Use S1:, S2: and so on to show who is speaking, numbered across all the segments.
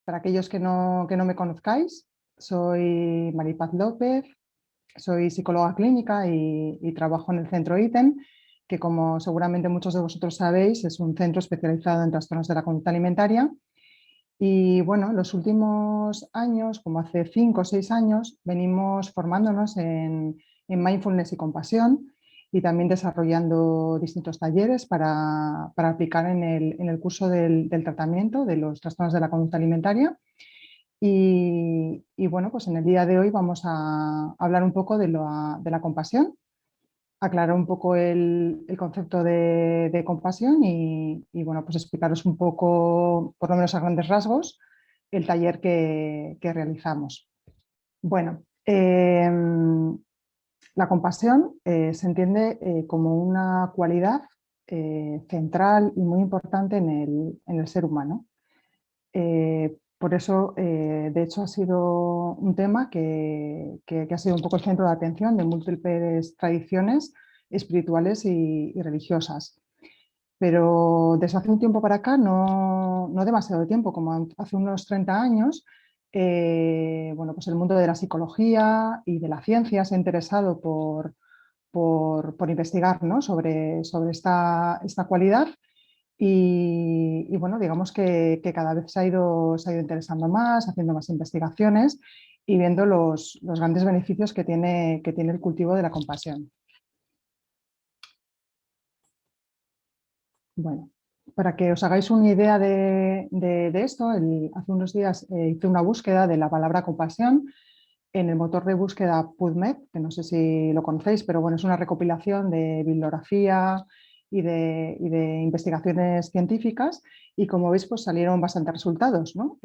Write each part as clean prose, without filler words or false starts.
S1: Para aquellos que no me conozcáis, soy Maripaz López, soy psicóloga clínica y trabajo en el centro ITEM, que como seguramente muchos de vosotros sabéis, es un centro especializado en trastornos de la conducta alimentaria. Y bueno, los últimos años, como hace 5 o 6 años, venimos formándonos en mindfulness y compasión y también desarrollando distintos talleres para aplicar en el curso del tratamiento de los trastornos de la conducta alimentaria. Y bueno, pues en el día de hoy vamos a hablar un poco de la compasión, aclarar un poco el concepto de compasión y bueno, pues explicaros un poco, por lo menos a grandes rasgos, el taller que realizamos. Bueno, la compasión se entiende como una cualidad central y muy importante en el ser humano. Por eso, de hecho, ha sido un tema que ha sido un poco el centro de atención de múltiples tradiciones espirituales y religiosas. Pero desde hace un tiempo para acá, no demasiado tiempo, como hace unos 30 años, bueno, pues el mundo de la psicología y de la ciencia se ha interesado por investigar, ¿no?, sobre esta cualidad y bueno, digamos que cada vez se ha ido interesando más, haciendo más investigaciones y viendo los grandes beneficios que tiene el cultivo de la compasión. Bueno, para que os hagáis una idea de esto, hace unos días hice una búsqueda de la palabra compasión en el motor de búsqueda PubMed, que no sé si lo conocéis, pero bueno, es una recopilación de bibliografía y de investigaciones científicas y como veis pues salieron bastantes resultados, ¿no?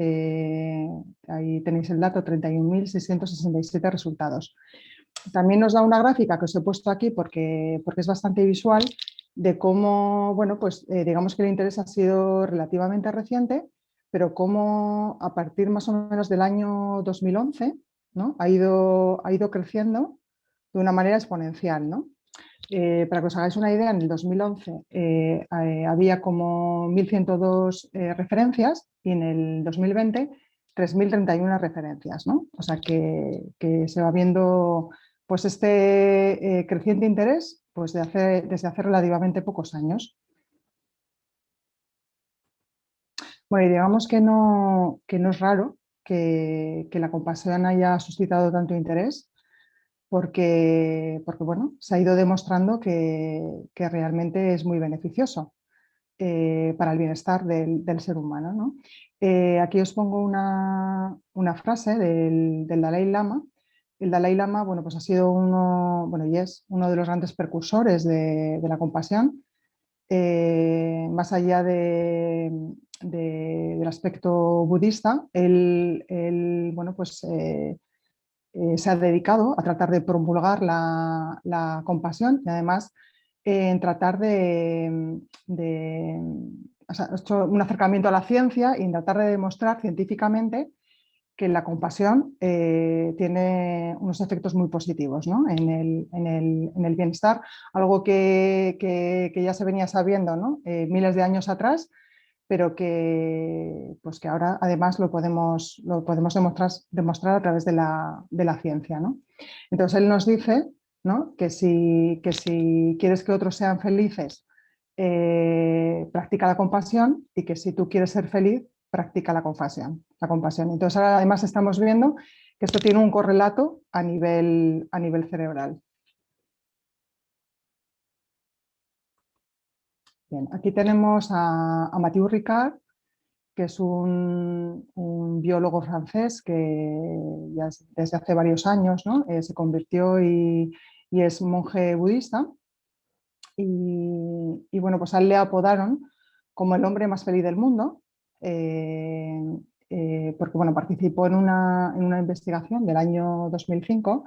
S1: Ahí tenéis el dato, 31.667 resultados. También nos da una gráfica que os he puesto aquí porque es bastante visual de cómo, bueno, pues digamos que el interés ha sido relativamente reciente, pero cómo a partir más o menos del año 2011, ¿no?, ha ido creciendo de una manera exponencial, ¿no? Para que os hagáis una idea, en el 2011 había como 1.102 referencias y en el 2020 3.031 referencias, ¿no? O sea que se va viendo pues este creciente interés pues desde hace relativamente pocos años. Bueno, y digamos que no es raro que la compasión haya suscitado tanto interés porque bueno, se ha ido demostrando que realmente es muy beneficioso para el bienestar del ser humano, ¿no? Aquí os pongo una frase del Dalai Lama. El Dalai Lama, bueno, pues ha sido bueno, y es uno de los grandes precursores de la compasión, más allá del aspecto budista. Él bueno, pues se ha dedicado a tratar de promulgar la compasión y además en tratar o sea, ha hecho un acercamiento a la ciencia y en tratar de demostrar científicamente que la compasión tiene unos efectos muy positivos, ¿no?, en el bienestar, algo que ya se venía sabiendo, ¿no?, miles de años atrás, pero pues que ahora además lo podemos demostrar a través de la ciencia, ¿no? Entonces él nos dice, ¿no?, que si quieres que otros sean felices, practica la compasión y que si tú quieres ser feliz, practica la compasión. Entonces ahora además estamos viendo que esto tiene un correlato a nivel cerebral. Bien, aquí tenemos a Mathieu Ricard, que es un biólogo francés que ya desde hace varios años, ¿no?, se convirtió y es monje budista. Y bueno, pues a él le apodaron como el hombre más feliz del mundo, porque bueno, participó en una investigación del año 2005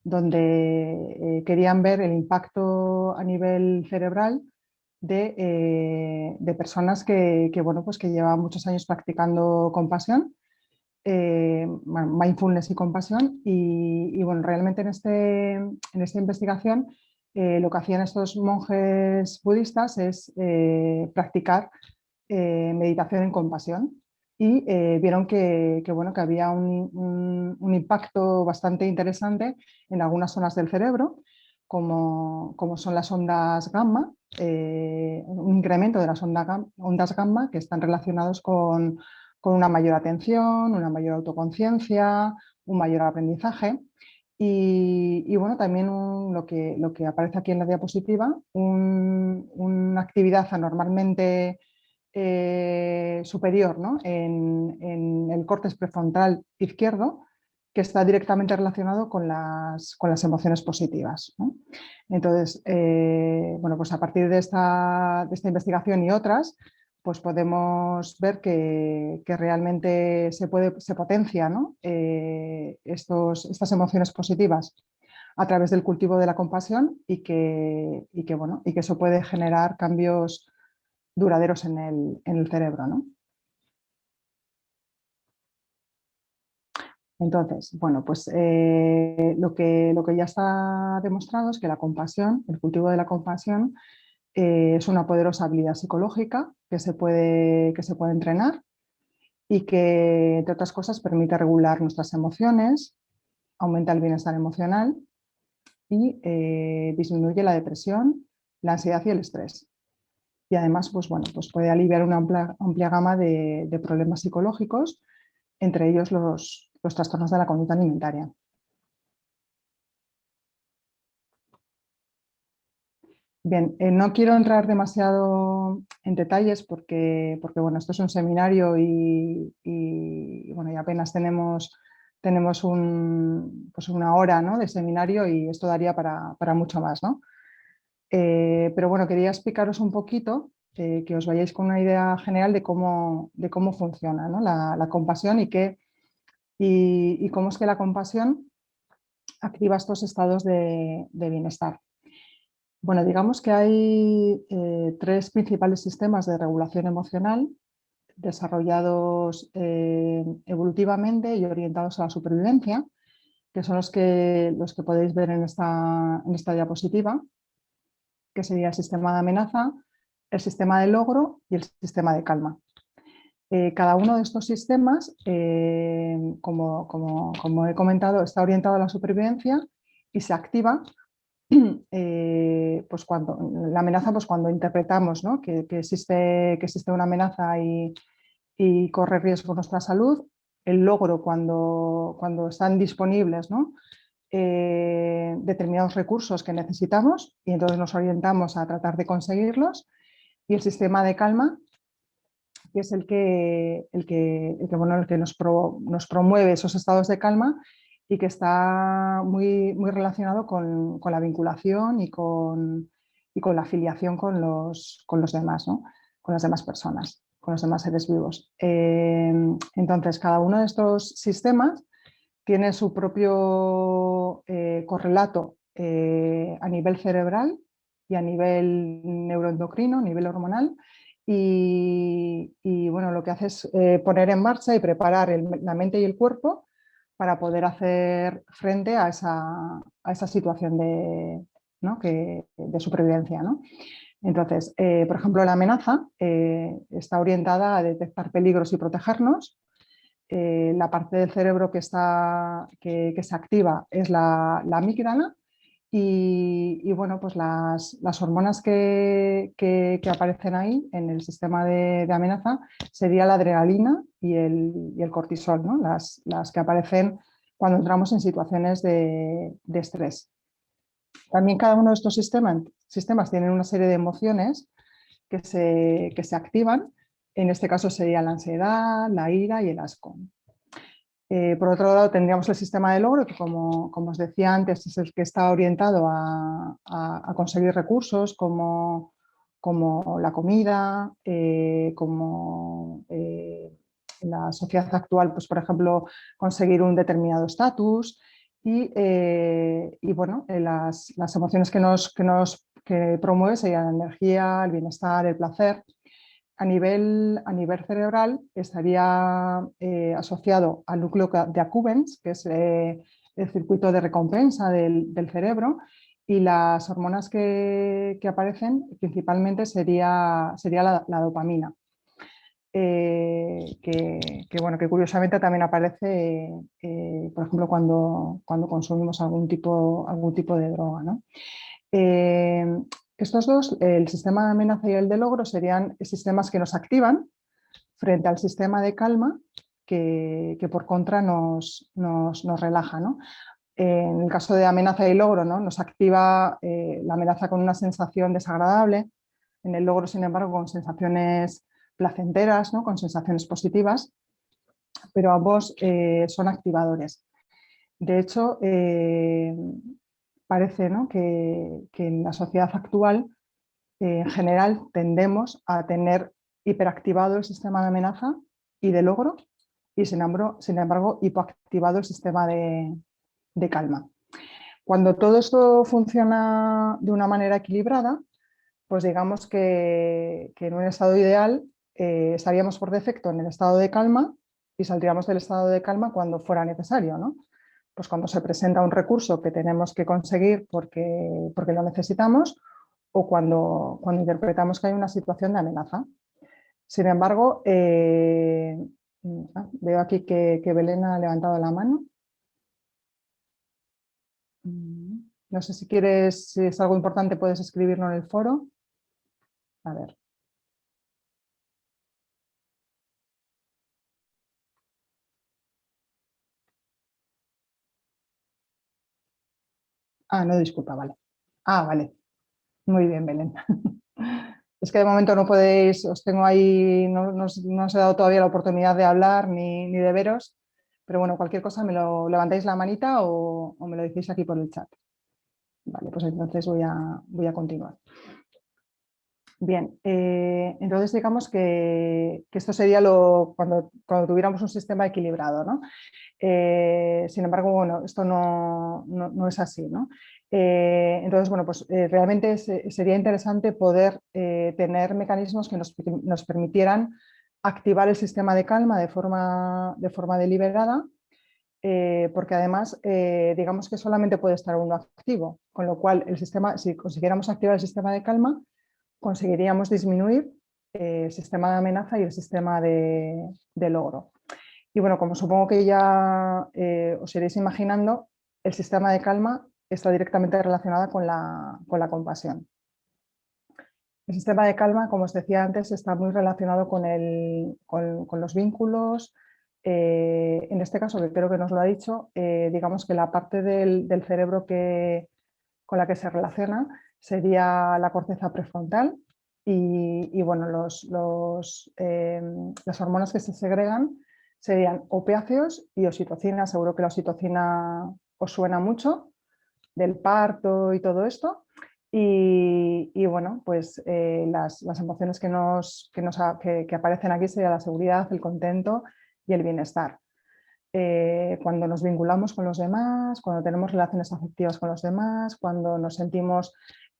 S1: donde querían ver el impacto a nivel cerebral de personas bueno, pues que llevaban muchos años practicando compasión, mindfulness y compasión. Y bueno, realmente en esta investigación lo que hacían estos monjes budistas es practicar meditación en compasión. y vieron bueno, que había un impacto bastante interesante en algunas zonas del cerebro, como son las ondas gamma, un incremento de las ondas gamma que están relacionados con una mayor atención, una mayor autoconciencia, un mayor aprendizaje. Bueno, también lo que aparece aquí en la diapositiva, una actividad anormalmente superior, ¿no? en el córtex prefrontal izquierdo, que está directamente relacionado con las emociones positivas, ¿no? Entonces, bueno, pues a partir de esta investigación y otras, pues podemos ver que realmente se potencia, ¿no? Estas emociones positivas a través del cultivo de la compasión bueno, y que eso puede generar cambios duraderos en el cerebro, ¿no? Entonces, bueno, pues lo que ya está demostrado es que la compasión, el cultivo de la compasión, es una poderosa habilidad psicológica que se puede entrenar y que, entre otras cosas, permite regular nuestras emociones, aumenta el bienestar emocional y disminuye la depresión, la ansiedad y el estrés. Y además, pues bueno, pues puede aliviar una amplia gama de problemas psicológicos, entre ellos los trastornos de la conducta alimentaria. Bien, no quiero entrar demasiado en detalles porque bueno, esto es un seminario bueno, y apenas tenemos pues una hora, ¿no? de seminario y esto daría para mucho más, ¿no? Pero bueno, quería explicaros un poquito, que os vayáis con una idea general de cómo funciona, ¿no? la compasión y cómo es que la compasión activa estos estados de bienestar. Bueno, digamos que hay tres principales sistemas de regulación emocional desarrollados evolutivamente y orientados a la supervivencia, que son los que podéis ver en esta diapositiva, que sería el sistema de amenaza, el sistema de logro y el sistema de calma. Cada uno de estos sistemas, como he comentado, está orientado a la supervivencia y se activa pues la amenaza, pues cuando interpretamos, ¿no? Que existe una amenaza y corre riesgo nuestra salud, el logro cuando están disponibles, ¿no? Determinados recursos que necesitamos y entonces nos orientamos a tratar de conseguirlos, y el sistema de calma, que es el que nos promueve esos estados de calma y que está muy relacionado con la vinculación y con la afiliación con los demás, ¿no? Con las demás personas, con los demás seres vivos. Entonces, cada uno de estos sistemas tiene su propio correlato a nivel cerebral y a nivel neuroendocrino, a nivel hormonal. Bueno, lo que hace es poner en marcha y preparar la mente y el cuerpo para poder hacer frente a esa situación ¿no? de supervivencia, ¿no? Entonces, por ejemplo, la amenaza está orientada a detectar peligros y protegernos. La parte del cerebro que se activa es la amígdala bueno, pues las hormonas que aparecen ahí en el sistema de amenaza sería la adrenalina y el cortisol, ¿no? Las que aparecen cuando entramos en situaciones de estrés. También cada uno de estos sistemas tienen una serie de emociones que se activan. En este caso sería la ansiedad, la ira y el asco. Por otro lado, tendríamos el sistema de logro, que como os decía antes, es el que está orientado a conseguir recursos como la comida, como en la sociedad actual, pues, por ejemplo, conseguir un determinado estatus bueno, las emociones que promueve serían la energía, el bienestar, el placer. A nivel cerebral estaría asociado al núcleo de Accumbens, que es el circuito de recompensa del cerebro, y las hormonas que aparecen principalmente sería la dopamina. bueno, que curiosamente también aparece, por ejemplo, cuando consumimos algún tipo de droga, ¿no? Eh, Estos dos, el sistema de amenaza y el de logro, serían sistemas que nos activan frente al sistema de calma que por contra nos relaja, ¿no? En el caso de amenaza y logro, ¿no? Nos activa la amenaza con una sensación desagradable, en el logro, sin embargo, con sensaciones placenteras, ¿no? Con sensaciones positivas, pero ambos son activadores. De hecho, parece, ¿no? que en la sociedad actual, en general, tendemos a tener hiperactivado el sistema de amenaza y de logro y, sin embargo, hipoactivado el sistema de calma. Cuando todo esto funciona de una manera equilibrada, pues digamos que en un estado ideal estaríamos por defecto en el estado de calma y saldríamos del estado de calma cuando fuera necesario, ¿no? Pues cuando se presenta un recurso que tenemos que conseguir porque lo necesitamos o cuando interpretamos que hay una situación de amenaza. Sin embargo, veo aquí que Belén ha levantado la mano. No sé si quieres, si es algo importante, puedes escribirlo en el foro. A ver. Ah, no, disculpa, vale. Ah, vale. Muy bien, Belén. Es que de momento no podéis, os tengo ahí, no os he dado todavía la oportunidad de hablar ni de veros, pero bueno, cualquier cosa me lo levantáis la manita o me lo decís aquí por el chat. Vale, pues entonces voy a continuar. Bien, entonces digamos que esto sería cuando tuviéramos un sistema equilibrado, ¿no? Sin embargo, bueno, esto no es así, ¿no? Entonces, bueno, pues realmente sería interesante poder tener mecanismos que nos permitieran activar el sistema de calma de forma deliberada, porque además, digamos que solamente puede estar uno activo, con lo cual el sistema, si consiguiéramos activar el sistema de calma, conseguiríamos disminuir el sistema de amenaza y el sistema de logro. Y bueno, como supongo que ya os iréis imaginando, el sistema de calma está directamente relacionado con la compasión. El sistema de calma, como os decía antes, está muy relacionado con los vínculos. En este caso, que creo que nos lo ha dicho, digamos que la parte del cerebro con la que se relaciona sería la corteza prefrontal y bueno, las hormonas que se segregan serían opiáceos y oxitocina. Seguro que la oxitocina os suena mucho del parto y todo esto. Y bueno, pues las emociones que aparecen aquí serían la seguridad, el contento y el bienestar. Cuando nos vinculamos con los demás, cuando tenemos relaciones afectivas con los demás, cuando nos sentimos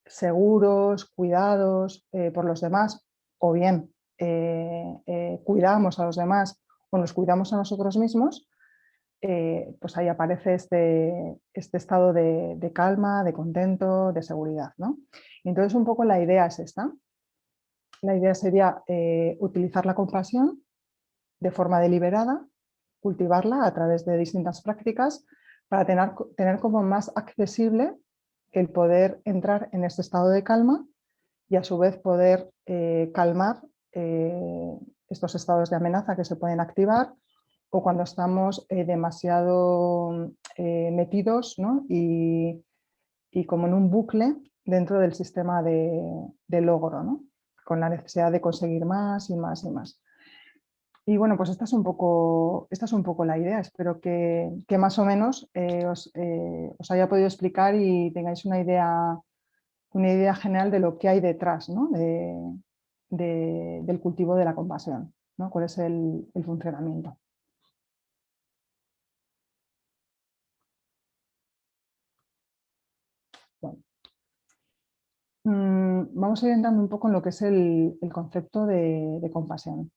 S1: seguros, cuidados por los demás, o bien cuidamos a los demás o nos cuidamos a nosotros mismos, pues ahí aparece este estado de calma, de contento, de seguridad, ¿no? Y entonces un poco la idea es esta. La idea sería utilizar la compasión de forma deliberada, cultivarla a través de distintas prácticas para tener como más accesible el poder entrar en este estado de calma y a su vez poder calmar estos estados de amenaza que se pueden activar o cuando estamos demasiado metidos, ¿no? y como en un bucle dentro del sistema de logro, ¿no? Con la necesidad de conseguir más y más y más. Y bueno, pues esta es un poco la idea. Espero que más o menos os haya podido explicar y tengáis una idea general de lo que hay detrás, ¿no? Del cultivo de la compasión, ¿no? Cuál es el funcionamiento. Bueno, vamos a ir entrando un poco en lo que es el concepto de compasión.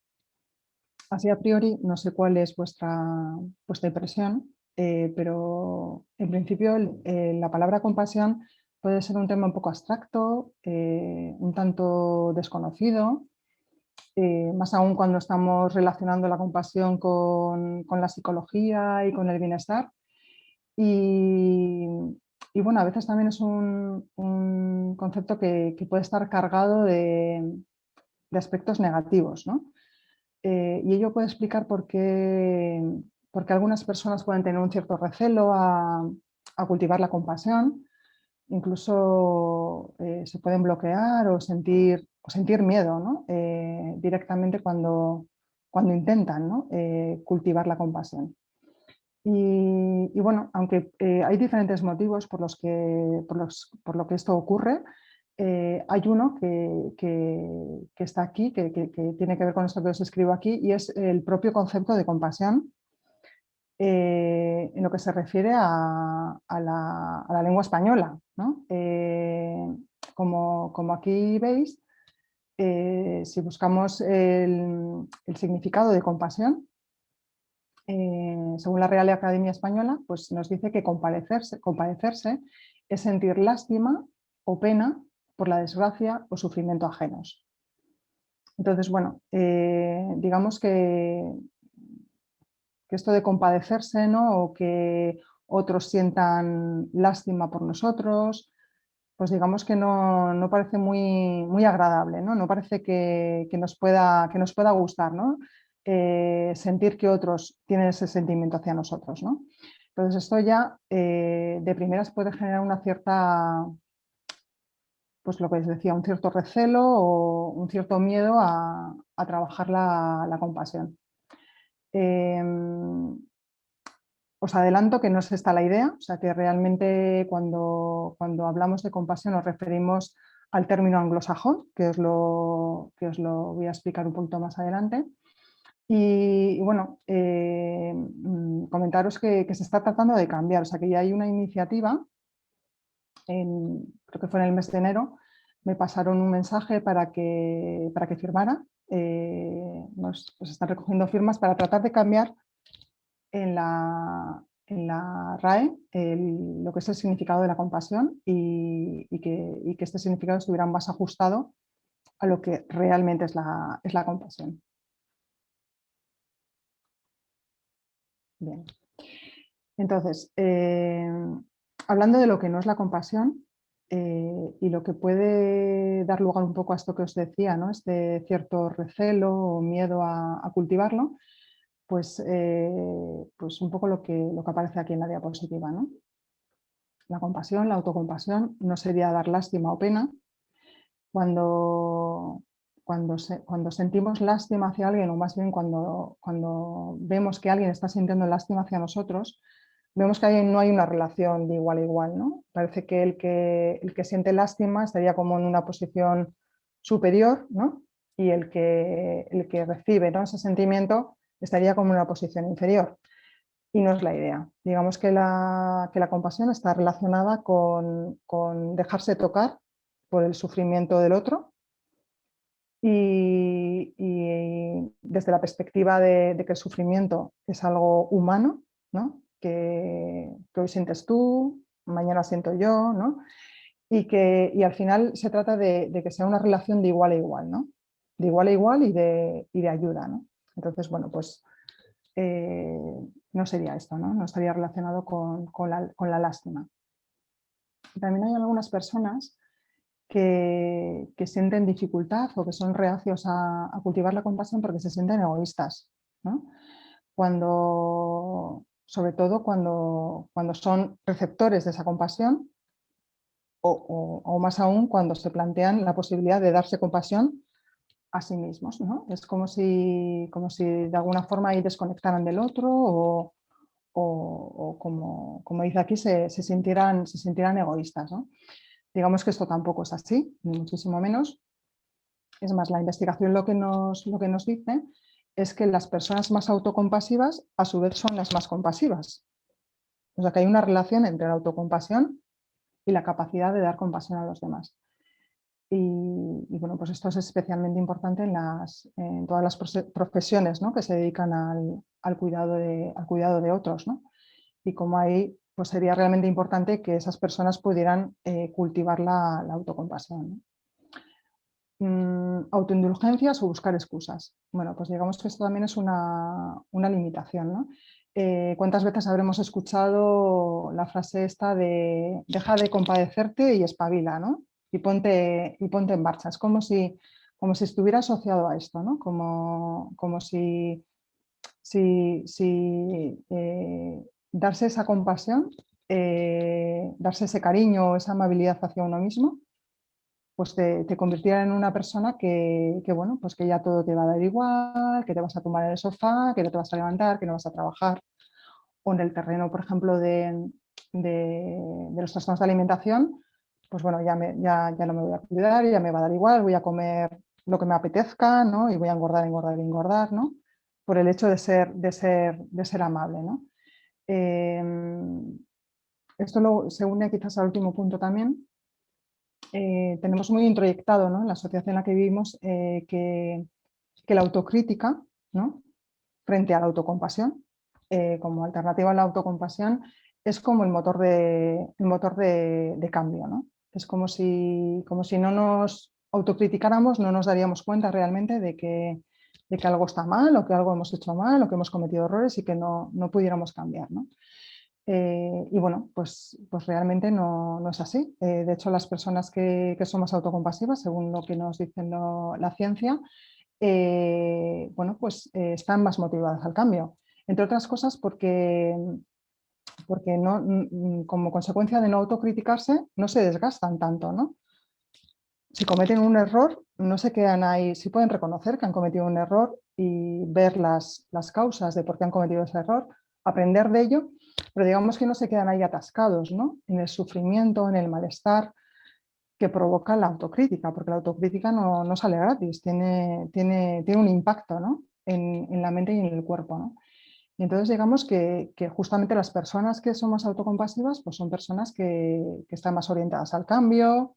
S1: Así a priori, no sé cuál es vuestra impresión, pero en principio la palabra compasión puede ser un tema un poco abstracto, un tanto desconocido, más aún cuando estamos relacionando la compasión con la psicología y con el bienestar. Y, y bueno, a veces también es un concepto que puede estar cargado de aspectos negativos, ¿no? Y ello puede explicar por qué algunas personas pueden tener un cierto recelo a cultivar la compasión, incluso se pueden bloquear o sentir miedo, ¿no? Directamente cuando intentan, ¿no? Cultivar la compasión. Y bueno, aunque hay diferentes motivos por lo que esto ocurre, hay uno que está aquí, que tiene que ver con esto que os escribo aquí, y es el propio concepto de compasión en lo que se refiere a la lengua española, ¿no? Como aquí veis, si buscamos el significado de compasión, según la Real Academia Española, pues nos dice que compadecerse es sentir lástima o pena por la desgracia o sufrimiento ajenos. Entonces, bueno, digamos que esto de compadecerse, ¿no? O que otros sientan lástima por nosotros, pues digamos que no parece muy agradable, ¿no? No parece que nos pueda gustar, ¿no? Sentir que otros tienen ese sentimiento hacia nosotros, ¿no? Entonces esto ya de primeras puede generar una cierta, pues lo que les decía, un cierto recelo o un cierto miedo a trabajar la compasión. Os adelanto que no es esta la idea, o sea que realmente cuando hablamos de compasión nos referimos al término anglosajón, que os lo voy a explicar un poquito más adelante. Y bueno, comentaros que se está tratando de cambiar, o sea que ya hay una iniciativa, creo que fue en el mes de enero, me pasaron un mensaje para que firmara. Nos están recogiendo firmas para tratar de cambiar en la RAE lo que es el significado de la compasión y que este significado estuviera más ajustado a lo que realmente es la compasión. Bien. Entonces, hablando de lo que no es la compasión y lo que puede dar lugar un poco a esto que os decía, ¿no? Este cierto recelo o miedo a cultivarlo, pues un poco lo que aparece aquí en la diapositiva, ¿no? La compasión, la autocompasión, no sería dar lástima o pena. Cuando sentimos lástima hacia alguien, o más bien cuando vemos que alguien está sintiendo lástima hacia nosotros, vemos que ahí no hay una relación de igual a igual, ¿no? Parece que el que siente lástima estaría como en una posición superior, ¿no? Y el que recibe, ¿no?, ese sentimiento estaría como en una posición inferior. Y no es la idea. Digamos que la compasión está relacionada con dejarse tocar por el sufrimiento del otro y desde la perspectiva de que el sufrimiento es algo humano, ¿no? Que hoy sientes tú, mañana siento yo, ¿no? Y al final se trata de que sea una relación de igual a igual, ¿no? De igual a igual y de ayuda, ¿no? Entonces, bueno, pues no sería esto, ¿no? No estaría relacionado con la lástima. También hay algunas personas que sienten dificultad o que son reacios a cultivar la compasión porque se sienten egoístas, ¿no? Sobre todo cuando son receptores de esa compasión o más aún cuando se plantean la posibilidad de darse compasión a sí mismos, ¿no? Es como si de alguna forma ahí desconectaran del otro o como dice aquí, se sintieran egoístas, ¿no? Digamos que esto tampoco es así, ni muchísimo menos. Es más, la investigación lo que nos dice es que las personas más autocompasivas a su vez son las más compasivas. O sea que hay una relación entre la autocompasión y la capacidad de dar compasión a los demás. Y bueno, pues esto es especialmente importante en todas las profesiones, ¿no?, que se dedican al cuidado de otros, ¿no? Y como ahí pues sería realmente importante que esas personas pudieran cultivar la autocompasión, ¿no? autoindulgencias o buscar excusas. Bueno, pues digamos que esto también es una limitación, ¿no? ¿Cuántas veces habremos escuchado la frase esta de deja de compadecerte y espabila, ¿no? Y ponte en marcha. Es como si estuviera asociado a esto, ¿no? Como si darse esa compasión, darse ese cariño, esa amabilidad hacia uno mismo, pues te convirtiera en una persona bueno, pues que ya todo te va a dar igual, que te vas a tumbar en el sofá, que no te vas a levantar, que no vas a trabajar. O en el terreno, por ejemplo, de los trastornos de alimentación, pues bueno, ya no me voy a cuidar, ya me va a dar igual, voy a comer lo que me apetezca, ¿no? Y voy a engordar, engordar, engordar, ¿no? Por el hecho de ser amable, ¿no? Eh, Esto se une quizás al último punto también. Tenemos muy introyectado, ¿no?, en la sociedad en la que vivimos, que la autocrítica, ¿no?, frente a la autocompasión, como alternativa a la autocompasión, es como el motor de cambio, ¿no? Es como si no nos autocriticáramos, no nos daríamos cuenta realmente de que algo está mal o que algo hemos hecho mal o que hemos cometido errores y que no pudiéramos cambiar, ¿no? Y bueno, pues realmente no es así. De hecho, las personas que somos autocompasivas, según lo que nos dice la ciencia, bueno, pues están más motivadas al cambio. Entre otras cosas porque como consecuencia de no autocriticarse, no se desgastan tanto, ¿no? Si cometen un error, no se quedan ahí, sí pueden reconocer que han cometido un error y ver las causas de por qué han cometido ese error, aprender de ello, pero digamos que no se quedan ahí atascados, ¿no?, en el sufrimiento, en el malestar que provoca la autocrítica, porque la autocrítica no sale gratis, tiene un impacto, ¿no?, en la mente y en el cuerpo, ¿no? Y entonces digamos que justamente las personas que somos autocompasivas pues son personas que están más orientadas al cambio,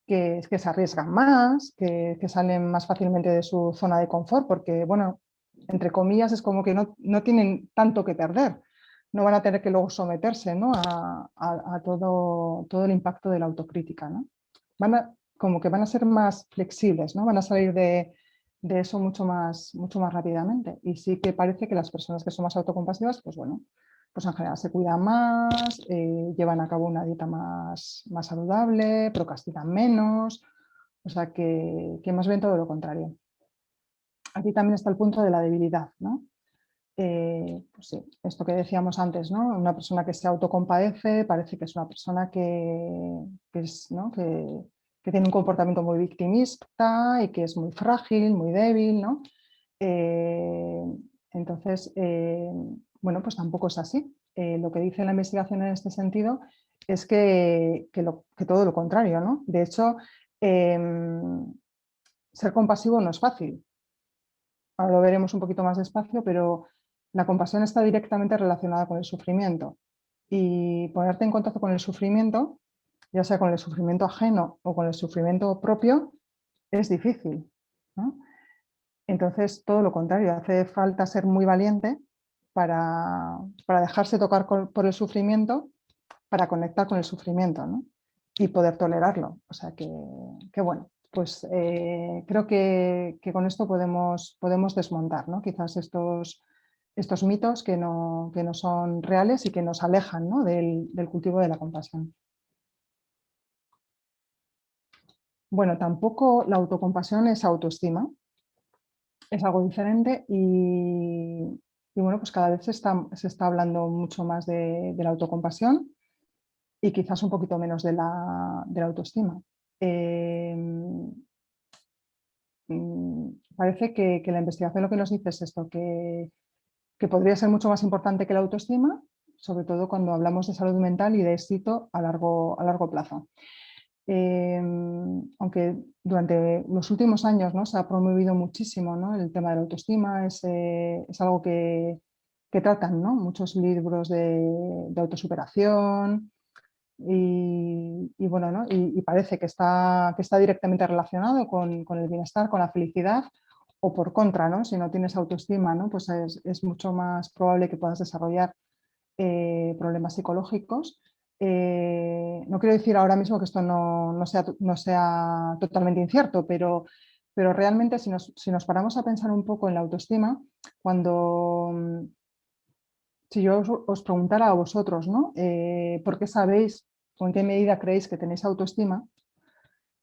S1: que se arriesgan más, que salen más fácilmente de su zona de confort, porque, bueno, entre comillas, es como que no tienen tanto que perder, no van a tener que luego someterse, ¿no?, a todo el impacto de la autocrítica, ¿no? Como que van a ser más flexibles, ¿no? Van a salir de eso mucho más rápidamente. Y sí que parece que las personas que son más autocompasivas, pues bueno, pues en general se cuidan más, llevan a cabo una dieta más saludable, procrastinan menos, o sea que más bien todo lo contrario. Aquí también está el punto de la debilidad, ¿no? Pues sí, esto que decíamos antes, ¿no? Una persona que se autocompadece parece que es una persona ¿no?, que tiene un comportamiento muy victimista y que es muy frágil, muy débil, ¿no? Eh, entonces, bueno, pues tampoco es así. Lo que dice la investigación en este sentido es que todo lo contrario, ¿no? De hecho, ser compasivo no es fácil. Ahora lo veremos un poquito más despacio, pero la compasión está directamente relacionada con el sufrimiento. Y ponerte en contacto con el sufrimiento, ya sea con el sufrimiento ajeno o con el sufrimiento propio, es difícil, ¿no? Entonces, todo lo contrario, hace falta ser muy valiente para dejarse tocar por el sufrimiento, para conectar con el sufrimiento, ¿no?, y poder tolerarlo. O sea que bueno, pues creo que con esto podemos desmontar, ¿no?, quizás estos mitos que no son reales y que nos alejan, ¿no?, del cultivo de la compasión. Bueno, tampoco la autocompasión es autoestima, es algo diferente y bueno, pues cada vez se está hablando mucho más de la autocompasión y quizás un poquito menos de la autoestima. Em, Parece que la investigación lo que nos dice es esto, que podría ser mucho más importante que la autoestima, sobre todo cuando hablamos de salud mental y de éxito a largo plazo. Aunque durante los últimos años, ¿no?, se ha promovido muchísimo, ¿no?, el tema de la autoestima, es algo que tratan, ¿no?, muchos libros de autosuperación y bueno, ¿no?, y parece que está directamente relacionado con el bienestar, con la felicidad, o por contra, ¿no?, si no tienes autoestima, ¿no?, pues es mucho más probable que puedas desarrollar problemas psicológicos. No quiero decir ahora mismo que esto no sea totalmente incierto, pero realmente si nos paramos a pensar un poco en la autoestima, si yo os preguntara a vosotros, ¿no? ¿Por qué sabéis o en qué medida creéis que tenéis autoestima?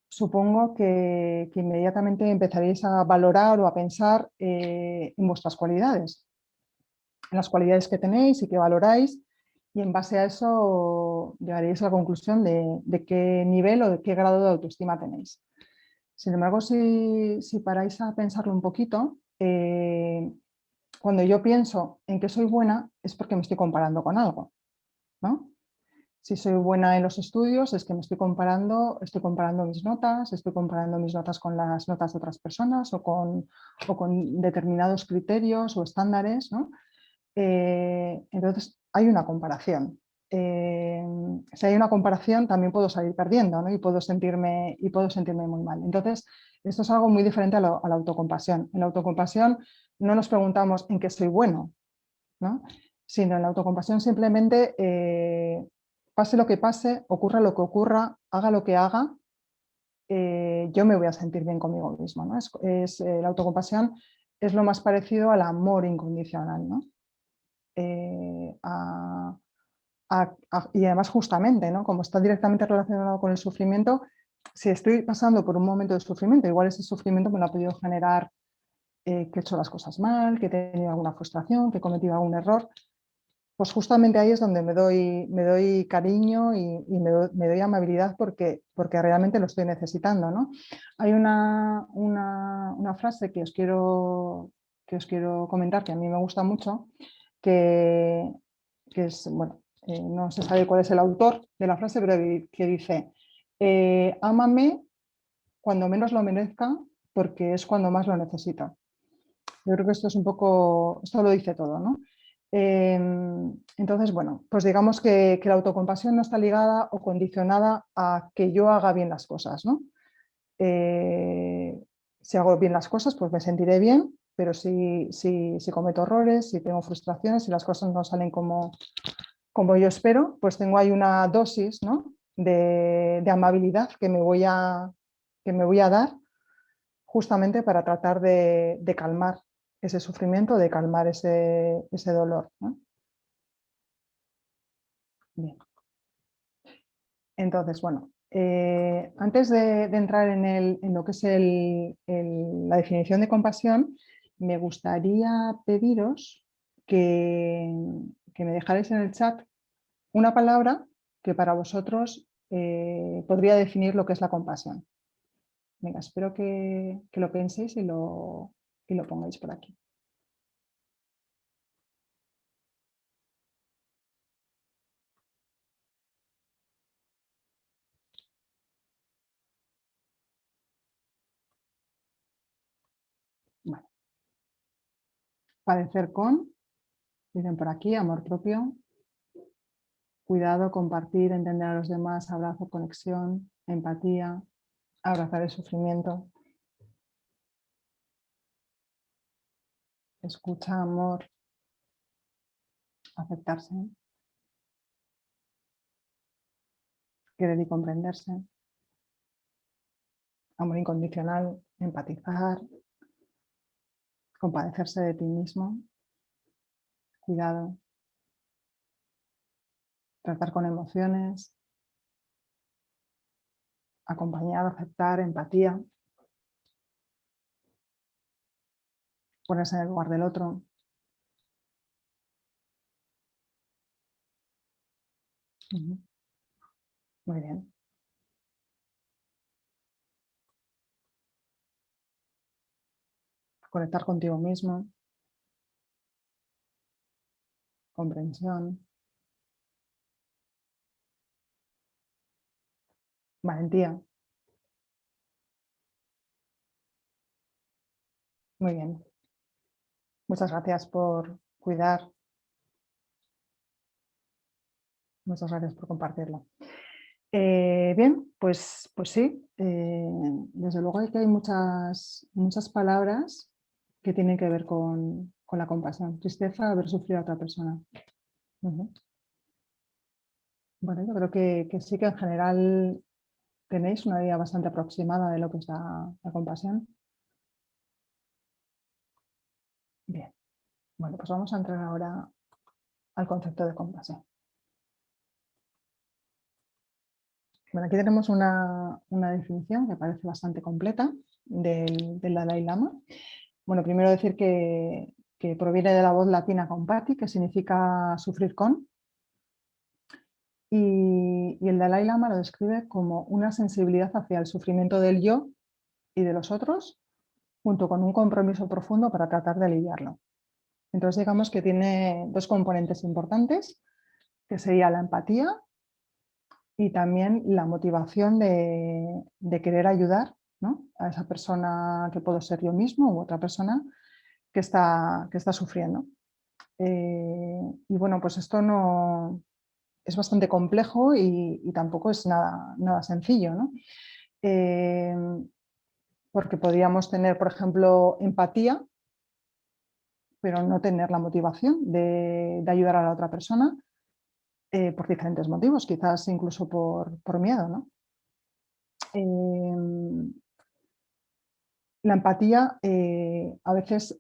S1: Supongo que inmediatamente empezaréis a valorar o a pensar en vuestras cualidades, en las cualidades que tenéis y que valoráis, y en base a eso llegaréis a la conclusión de qué nivel o de qué grado de autoestima tenéis. Sin embargo, si paráis a pensarlo un poquito, cuando yo pienso en que soy buena es porque me estoy comparando con algo, ¿no? Si soy buena en los estudios es que me estoy comparando mis notas con las notas de otras personas o con determinados criterios o estándares, ¿no? Entonces hay una comparación. Si hay una comparación también puedo salir perdiendo, ¿no? Y puedo sentirme muy mal. Entonces esto es algo muy diferente a la autocompasión. En la autocompasión no nos preguntamos en qué soy bueno, ¿no? Sino en la autocompasión simplemente pase lo que pase, ocurra lo que ocurra, haga lo que haga, yo me voy a sentir bien conmigo mismo, ¿no? La autocompasión es lo más parecido al amor incondicional, ¿no? Eh, a- y además justamente, ¿no? Como está directamente relacionado con el sufrimiento, si estoy pasando por un momento de sufrimiento, igual ese sufrimiento me lo ha podido generar que he hecho las cosas mal, que he tenido alguna frustración, que he cometido algún error, pues justamente ahí es donde me doy cariño y me doy amabilidad porque realmente lo estoy necesitando, ¿no? Hay una frase que os quiero comentar que a mí me gusta mucho, que, que es, bueno, no se sabe cuál es el autor de la frase, pero que dice, ámame cuando menos lo merezca porque es cuando más lo necesito. Yo creo que esto es un poco, esto lo dice todo, ¿no? Eh, entonces, bueno, pues digamos que la autocompasión no está ligada o condicionada a que yo haga bien las cosas, ¿no? Eh, si hago bien las cosas, pues me sentiré bien, pero si cometo errores, si tengo frustraciones, si las cosas no salen como yo espero, pues tengo ahí una dosis, ¿no? de amabilidad que me voy a dar justamente para tratar de calmar ese sufrimiento, de calmar ese dolor, ¿no? Bien. Entonces, bueno, antes de entrar en lo que es la definición de compasión, me gustaría pediros que, que me dejarais en el chat una palabra que para vosotros podría definir lo que es la compasión. Venga, espero que lo penséis y lo pongáis por aquí. Bueno, padecer con, dicen por aquí, amor propio, cuidado, compartir, entender a los demás, abrazo, conexión, empatía, abrazar el sufrimiento, escucha, amor, aceptarse, querer y comprenderse, amor incondicional, empatizar, compadecerse de ti mismo, cuidado, tratar con emociones, acompañar, aceptar, empatía, ponerse en el lugar del otro. Muy bien. Conectar contigo mismo, comprensión, valentía. Muy bien. Muchas gracias por cuidar, muchas gracias por compartirlo. Bien, pues sí, desde luego que hay muchas palabras que tienen que ver con la compasión. Tristeza, haber sufrido a otra persona. Ujú. Bueno, yo creo que sí que en general tenéis una idea bastante aproximada de lo que es la compasión. Bien, bueno, pues vamos a entrar ahora al concepto de compasión. Bueno, aquí tenemos una definición que parece bastante completa del Dalai Lama. Bueno, primero decir que proviene de la voz latina compati, que significa sufrir con, y el Dalai Lama lo describe como una sensibilidad hacia el sufrimiento del yo y de los otros, junto con un compromiso profundo para tratar de aliviarlo. Entonces, digamos que tiene dos componentes importantes, que sería la empatía y también la motivación de querer ayudar, ¿no?, a esa persona, que puedo ser yo mismo u otra persona que está sufriendo. Y bueno, pues esto no es bastante complejo y tampoco es nada sencillo, ¿no? Eh, Porque podríamos tener, por ejemplo, empatía, pero no tener la motivación de ayudar a la otra persona, por diferentes motivos, quizás incluso por miedo, ¿no? Eh, la empatía a veces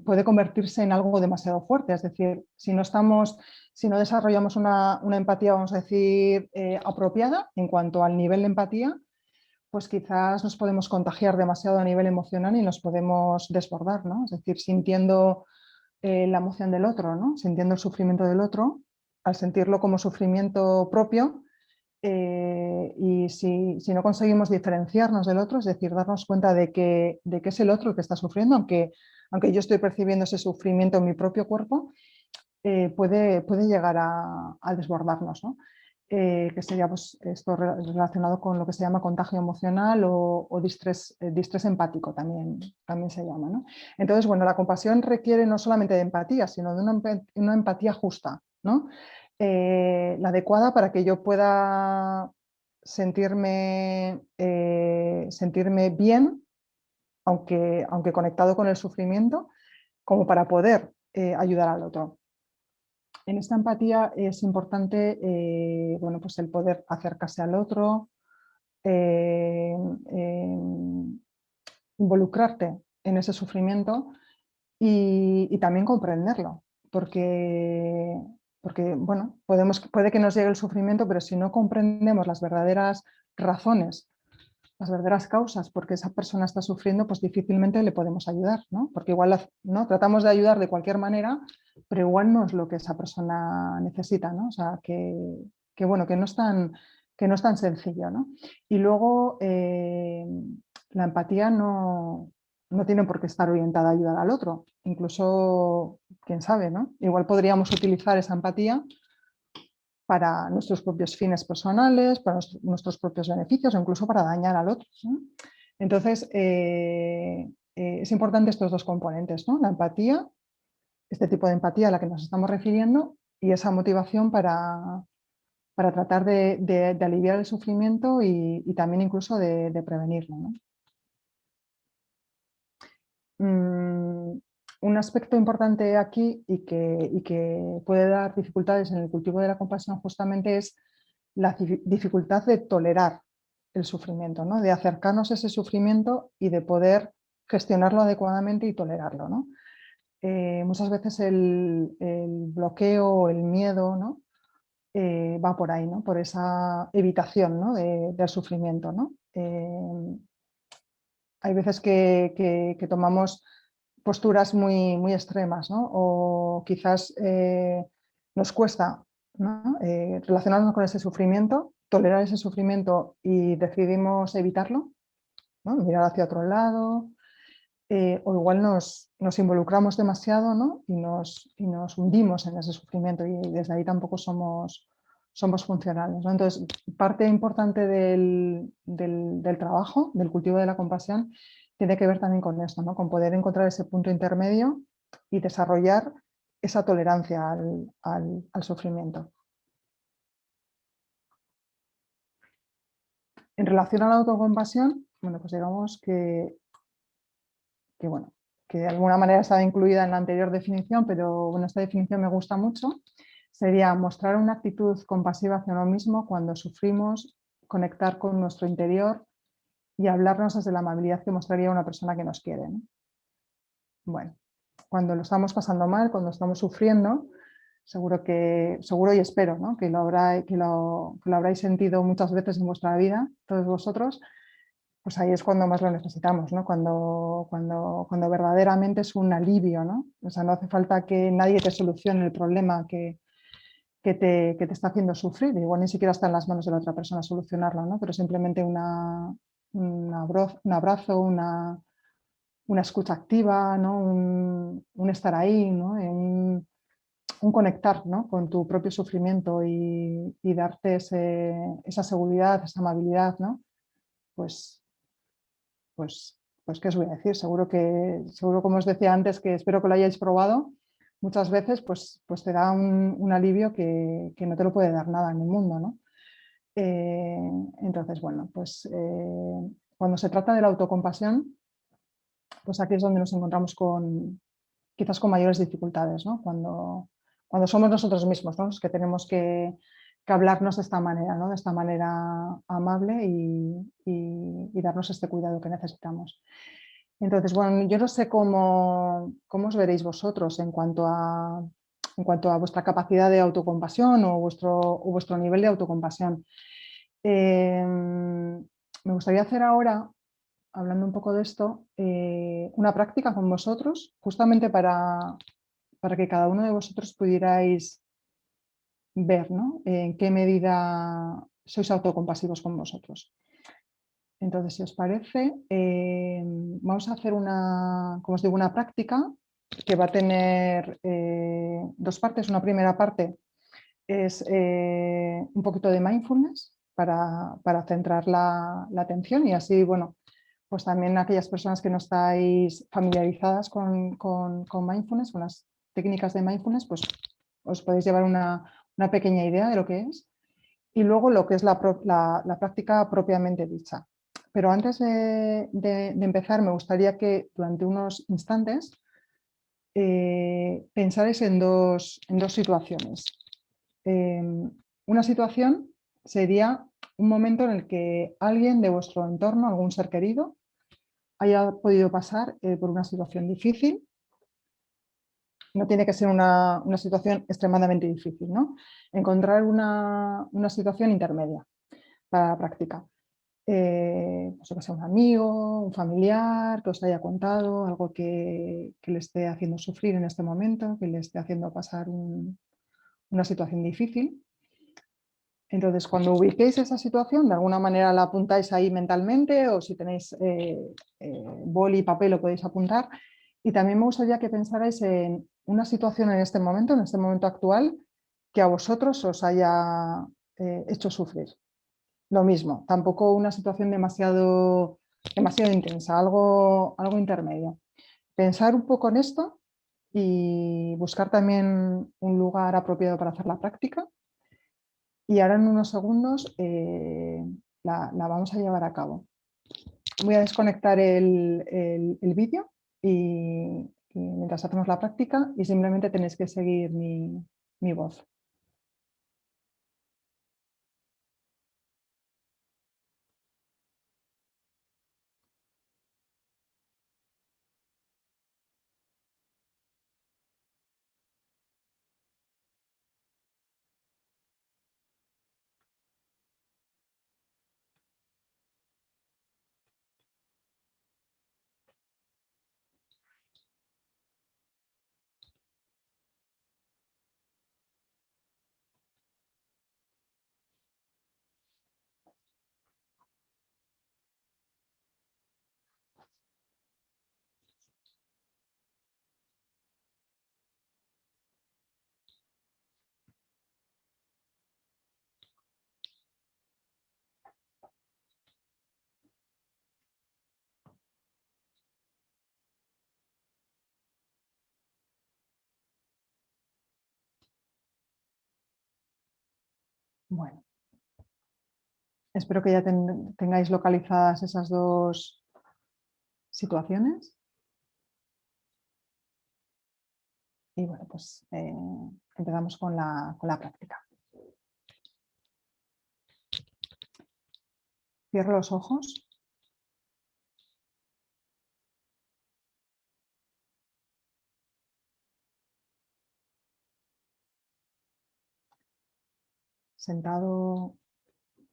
S1: puede convertirse en algo demasiado fuerte, es decir, si no desarrollamos una empatía, vamos a decir, apropiada en cuanto al nivel de empatía, pues quizás nos podemos contagiar demasiado a nivel emocional y nos podemos desbordar, ¿no? Es decir, sintiendo la emoción del otro, ¿no?, sintiendo el sufrimiento del otro, al sentirlo como sufrimiento propio, y si no conseguimos diferenciarnos del otro, es decir, darnos cuenta de que es el otro el que está sufriendo, aunque yo estoy percibiendo ese sufrimiento en mi propio cuerpo, puede llegar a desbordarnos, ¿no? Que sería pues, esto relacionado con lo que se llama contagio emocional o distrés empático, también se llama, ¿no? Entonces, bueno, la compasión requiere no solamente de empatía, sino de una empatía justa, ¿no? La adecuada para que yo pueda sentirme bien, aunque conectado con el sufrimiento, como para poder ayudar al otro. En esta empatía es importante bueno, pues el poder acercarse al otro, eh, eh, involucrarte en ese sufrimiento y también comprenderlo, porque bueno, puede que nos llegue el sufrimiento, pero si no comprendemos las verdaderas razones, las verdaderas causas por qué esa persona está sufriendo, pues difícilmente le podemos ayudar, ¿no? Porque igual, ¿no?, tratamos de ayudar de cualquier manera, pero igual no es lo que esa persona necesita, ¿no? O sea, bueno, que no es tan sencillo, ¿no? Y luego la empatía no tiene por qué estar orientada a ayudar al otro. Incluso, quién sabe, ¿no? Igual podríamos utilizar esa empatía para nuestros propios fines personales, para nuestros propios beneficios o incluso para dañar al otro, ¿no? Entonces, es importante estos dos componentes, ¿no? La empatía, este tipo de empatía a la que nos estamos refiriendo, y esa motivación para tratar de aliviar el sufrimiento y también incluso de prevenirlo, ¿no? Un aspecto importante aquí y que puede dar dificultades en el cultivo de la compasión justamente es la dificultad de tolerar el sufrimiento, ¿no?, de acercarnos a ese sufrimiento y de poder gestionarlo adecuadamente y tolerarlo, ¿no? Muchas veces el bloqueo o el miedo, ¿no?, va por ahí, ¿no?, por esa evitación, ¿no?, del sufrimiento, ¿no? Hay veces que tomamos posturas muy extremas, ¿no? O quizás nos cuesta, ¿no?, relacionarnos con ese sufrimiento, tolerar ese sufrimiento y decidimos evitarlo, ¿no?, mirar hacia otro lado, o igual nos involucramos demasiado, ¿no?, y nos hundimos en ese sufrimiento y desde ahí tampoco somos funcionales, ¿no? Entonces, parte importante del trabajo, del cultivo de la compasión, tiene que ver también con esto, ¿no?, con poder encontrar ese punto intermedio y desarrollar esa tolerancia al sufrimiento. En relación a la autocompasión, bueno, pues digamos bueno, que de alguna manera estaba incluida en la anterior definición, pero bueno, esta definición me gusta mucho. sería mostrar una actitud compasiva hacia uno mismo cuando sufrimos, conectar con nuestro interior y hablarnos desde la amabilidad que mostraría una persona que nos quiere, ¿no? Bueno, cuando lo estamos pasando mal, cuando estamos sufriendo, seguro y espero, ¿no? que lo habráis sentido muchas veces en vuestra vida, todos vosotros, pues ahí es cuando más lo necesitamos, ¿no? Cuando verdaderamente es un alivio, ¿no? O sea, no hace falta que nadie te solucione el problema que te está haciendo sufrir. Igual ni siquiera está en las manos de la otra persona solucionarlo, ¿no? Pero simplemente un abrazo, una escucha activa, ¿no? Un estar ahí, ¿no? Un conectar, ¿no? Con tu propio sufrimiento y darte esa seguridad, esa amabilidad, ¿no? Pues, pues, ¿qué os voy a decir? Seguro, como os decía antes, que espero que lo hayáis probado muchas veces, pues te da un alivio que no te lo puede dar nada en el mundo, ¿no? Entonces, bueno, pues cuando se trata de la autocompasión, pues aquí es donde nos encontramos quizás con mayores dificultades, ¿no? Cuando somos nosotros mismos, ¿no? Los que tenemos que hablarnos de esta manera, ¿no? De esta manera amable y darnos este cuidado que necesitamos. Entonces, bueno, yo no sé cómo os veréis vosotros en cuanto a vuestra capacidad de autocompasión o vuestro nivel de autocompasión. Me gustaría hacer ahora, hablando un poco de esto, una práctica con vosotros, justamente para que cada uno de vosotros pudierais ver, ¿no? En qué medida sois autocompasivos con vosotros. Entonces, si os parece, vamos a hacer como os digo, una práctica que va a tener dos partes. Una primera parte es un poquito de mindfulness para centrar la atención y así, bueno, pues también aquellas personas que no estáis familiarizadas con mindfulness, con las técnicas de mindfulness, pues os podéis llevar una pequeña idea de lo que es. Y luego lo que es la práctica propiamente dicha. Pero antes de empezar, me gustaría que durante unos instantes pensarais en dos situaciones. Una situación sería un momento en el que alguien de vuestro entorno, algún ser querido, haya podido pasar por una situación difícil. No tiene que ser una situación extremadamente difícil, ¿no? Encontrar una situación intermedia para la práctica. Pues que sea un amigo, un familiar, que os haya contado algo que le esté haciendo sufrir en este momento, que le esté haciendo pasar una situación difícil. Entonces, cuando ubiquéis esa situación, de alguna manera la apuntáis ahí mentalmente o si tenéis boli y papel lo podéis apuntar. Y también me gustaría que pensarais en una situación en este momento actual, que a vosotros os haya hecho sufrir. Lo mismo, tampoco una situación demasiado intensa, algo intermedio. Pensar un poco en esto y buscar también un lugar apropiado para hacer la práctica. Y ahora en unos segundos la vamos a llevar a cabo. Voy a desconectar el vídeo y mientras hacemos la práctica y simplemente tenéis que seguir mi voz. Bueno, espero que ya tengáis localizadas esas dos situaciones. Y bueno, pues Empezamos con la práctica. Cierra los ojos. Sentado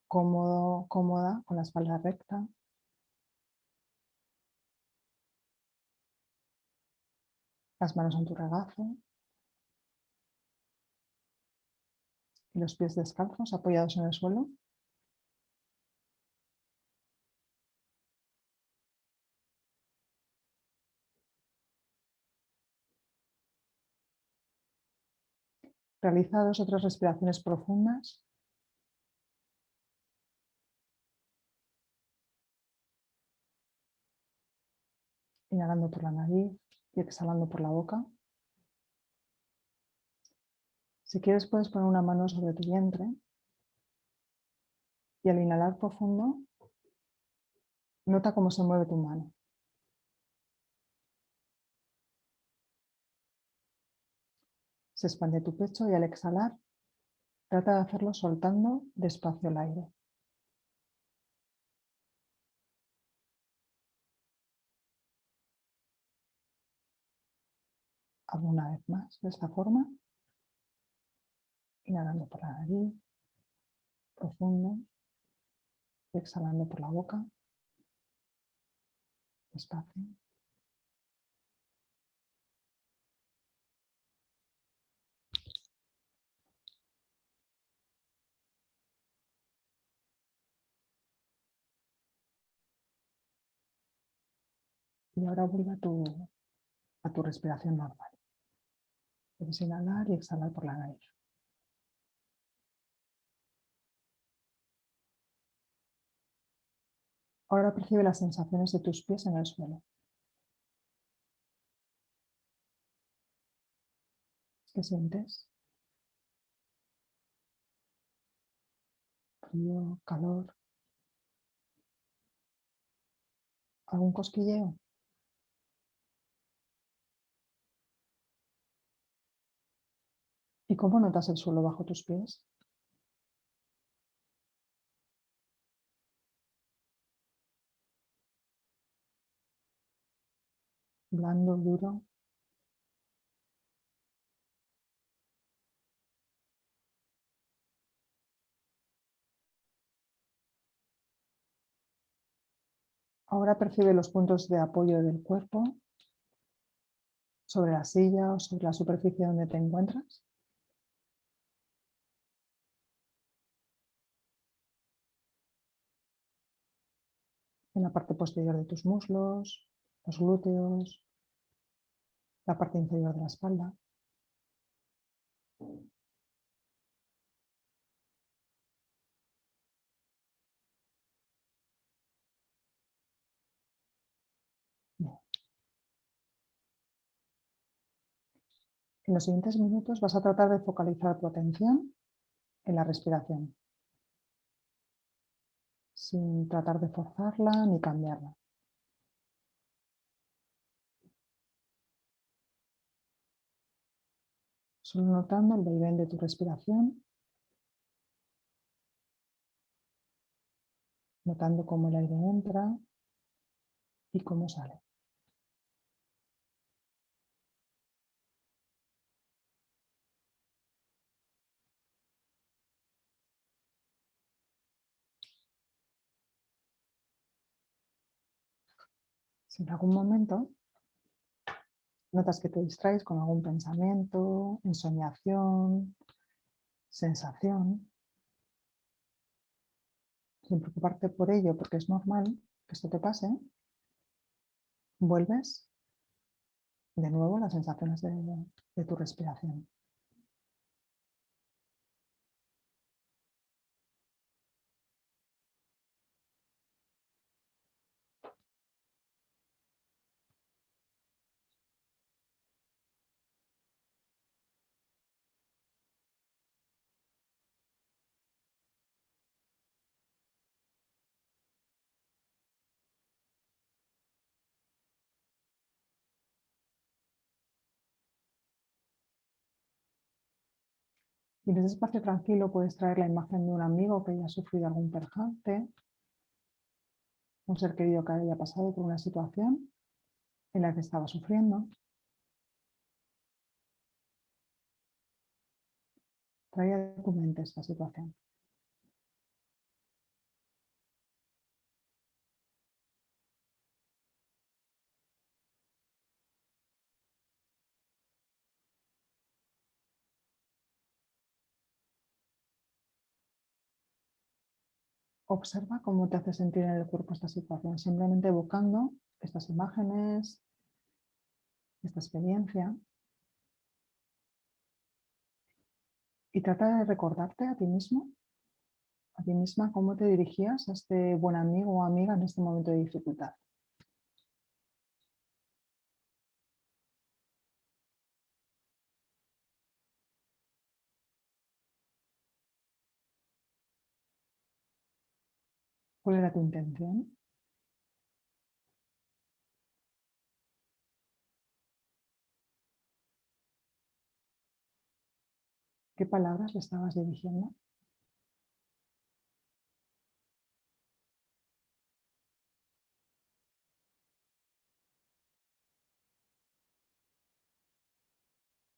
S1: cómodo, cómoda, con la espalda recta. Las manos en tu regazo. Y los pies descalzos apoyados en el suelo. Realiza 2 o 3 respiraciones profundas. Inhalando por la nariz y exhalando por la boca. Si quieres puedes poner una mano sobre tu vientre y al inhalar profundo, nota cómo se mueve tu mano. Se expande tu pecho y al exhalar, trata de hacerlo soltando despacio el aire. Hazlo una vez más de esta forma, inhalando por la nariz, profundo, y exhalando por la boca, despacio. Y ahora vuelve a tu respiración normal. Puedes inhalar y exhalar por la nariz. Ahora percibe las sensaciones de tus pies en el suelo. ¿Qué sientes? Frío, calor, algún cosquilleo. ¿Y cómo notas el suelo bajo tus pies? Blando, duro. Ahora percibe los puntos de apoyo del cuerpo sobre la silla o sobre la superficie donde te encuentras. En la parte posterior de tus muslos, los glúteos, la parte inferior de la espalda. Bien. En los siguientes minutos vas a tratar de focalizar tu atención en la respiración, sin tratar de forzarla ni cambiarla. Solo notando el vaivén de tu respiración, notando cómo el aire entra y cómo sale. Si en algún momento notas que te distraes con algún pensamiento, ensoñación, sensación, sin preocuparte por ello porque es normal que esto te pase, vuelves de nuevo a las sensaciones de tu respiración. Y en ese espacio tranquilo puedes traer la imagen de un amigo que haya sufrido algún percance, un ser querido que haya pasado por una situación en la que estaba sufriendo. Trae a tu mente esta situación. Observa cómo te hace sentir en el cuerpo esta situación, simplemente evocando estas imágenes, esta experiencia, y trata de recordarte a ti mismo, a ti misma, cómo te dirigías a este buen amigo o amiga en este momento de dificultad. ¿Cuál era tu intención? ¿Qué palabras le estabas dirigiendo?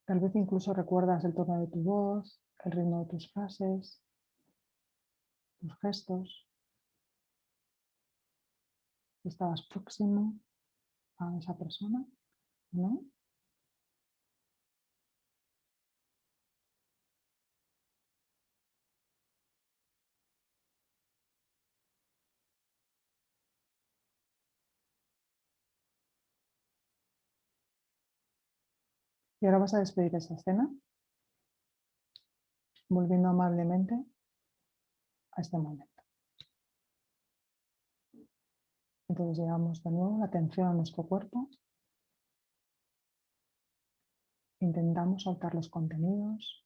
S1: Tal vez incluso recuerdas el tono de tu voz, el ritmo de tus frases, tus gestos. ¿Estabas próximo a esa persona? ¿No? Y ahora vas a despedir esa escena, volviendo amablemente a este momento. Entonces llevamos de nuevo la atención a nuestro cuerpo. Intentamos soltar los contenidos,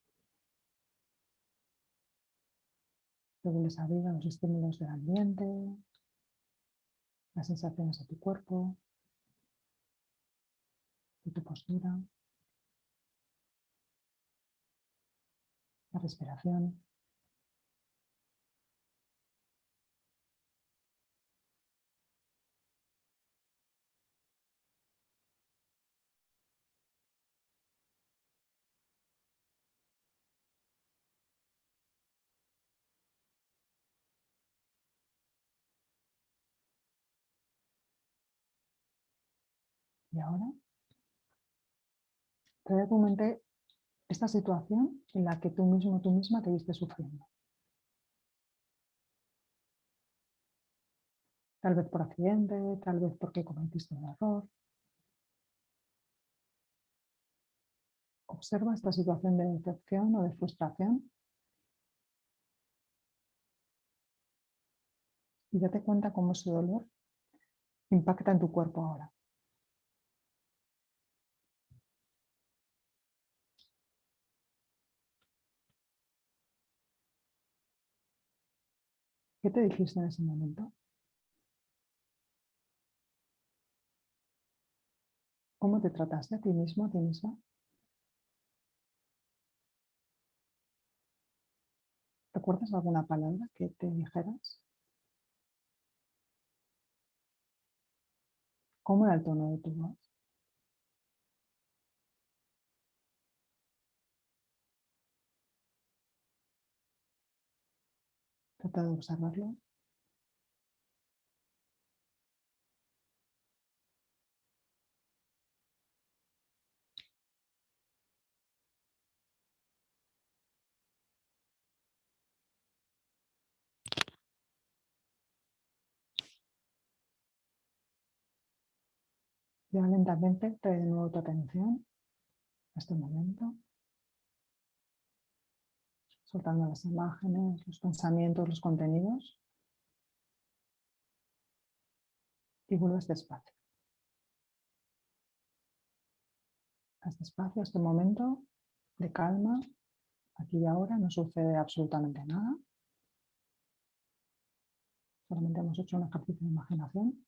S1: luego les abriga los estímulos del ambiente, las sensaciones de tu cuerpo, de tu postura, la respiración. Y ahora trae a tu mente esta situación en la que tú mismo, tú misma te viste sufriendo. Tal vez por accidente, tal vez porque cometiste un error. Observa esta situación de decepción o de frustración y date cuenta cómo ese dolor impacta en tu cuerpo ahora. ¿Qué te dijiste en ese momento? ¿Cómo te trataste a ti mismo, a ti misma? ¿Recuerdas alguna palabra que te dijeras? ¿Cómo era el tono de tu voz? Trata de observarlo. Ya lentamente trae de nuevo tu atención a este momento, soltando las imágenes, los pensamientos, los contenidos, y vuelves despacio. A este espacio, a este momento de calma, aquí y ahora, no sucede absolutamente nada. Solamente hemos hecho un ejercicio de imaginación.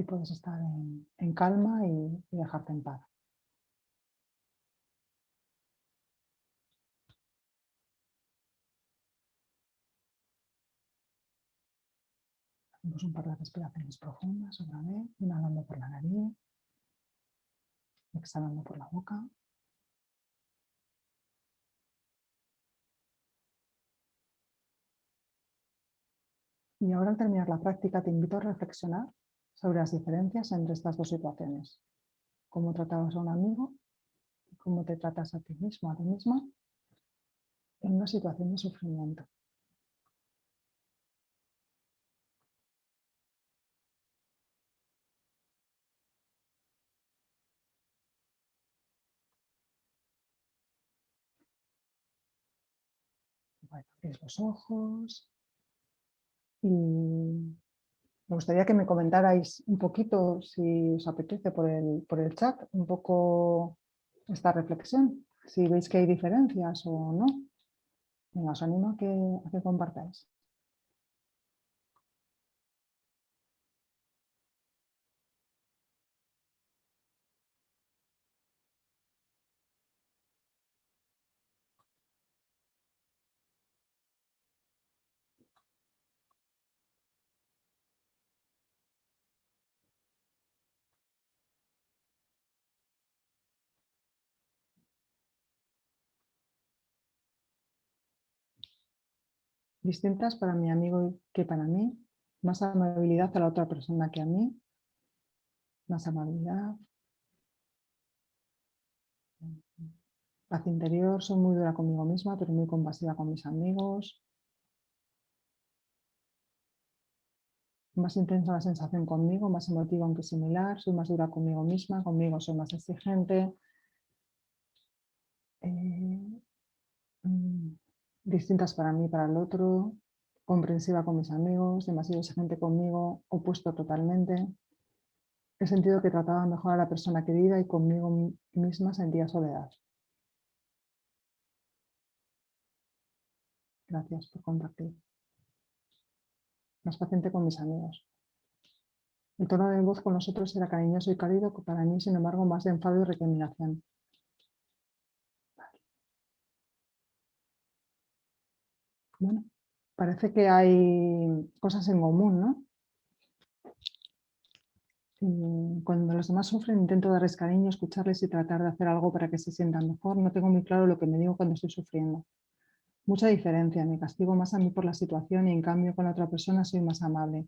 S1: y puedes estar en calma y dejarte en paz. Hacemos un par de respiraciones profundas otra vez, inhalando por la nariz, exhalando por la boca. Y ahora al terminar la práctica te invito a reflexionar sobre las diferencias entre estas dos situaciones. Cómo tratabas a un amigo y cómo te tratas a ti mismo, a ti misma, en una situación de sufrimiento. Bueno, abres los ojos y me gustaría que me comentarais un poquito, si os apetece, por el chat, un poco esta reflexión, si veis que hay diferencias o no. Venga, os animo a que compartáis. Distintas para mi amigo que para mí, más amabilidad a la otra persona que a mí, más amabilidad, paz interior, soy muy dura conmigo misma, pero muy compasiva con mis amigos, más intensa la sensación conmigo, más emotiva aunque similar, soy más dura conmigo misma, conmigo soy más exigente, distintas para mí, para el otro, comprensiva con mis amigos, demasiado exigente conmigo, opuesto totalmente. He sentido que trataba mejor a la persona querida y conmigo misma sentía soledad. Gracias por compartir. Más paciente con mis amigos. El tono de voz con los otros era cariñoso y cálido, que para mí, sin embargo, más de enfado y recriminación. Bueno, parece que hay cosas en común, ¿no? Cuando los demás sufren, intento darles cariño, escucharles y tratar de hacer algo para que se sientan mejor. No tengo muy claro lo que me digo cuando estoy sufriendo. Mucha diferencia, me castigo más a mí por la situación y en cambio con la otra persona soy más amable.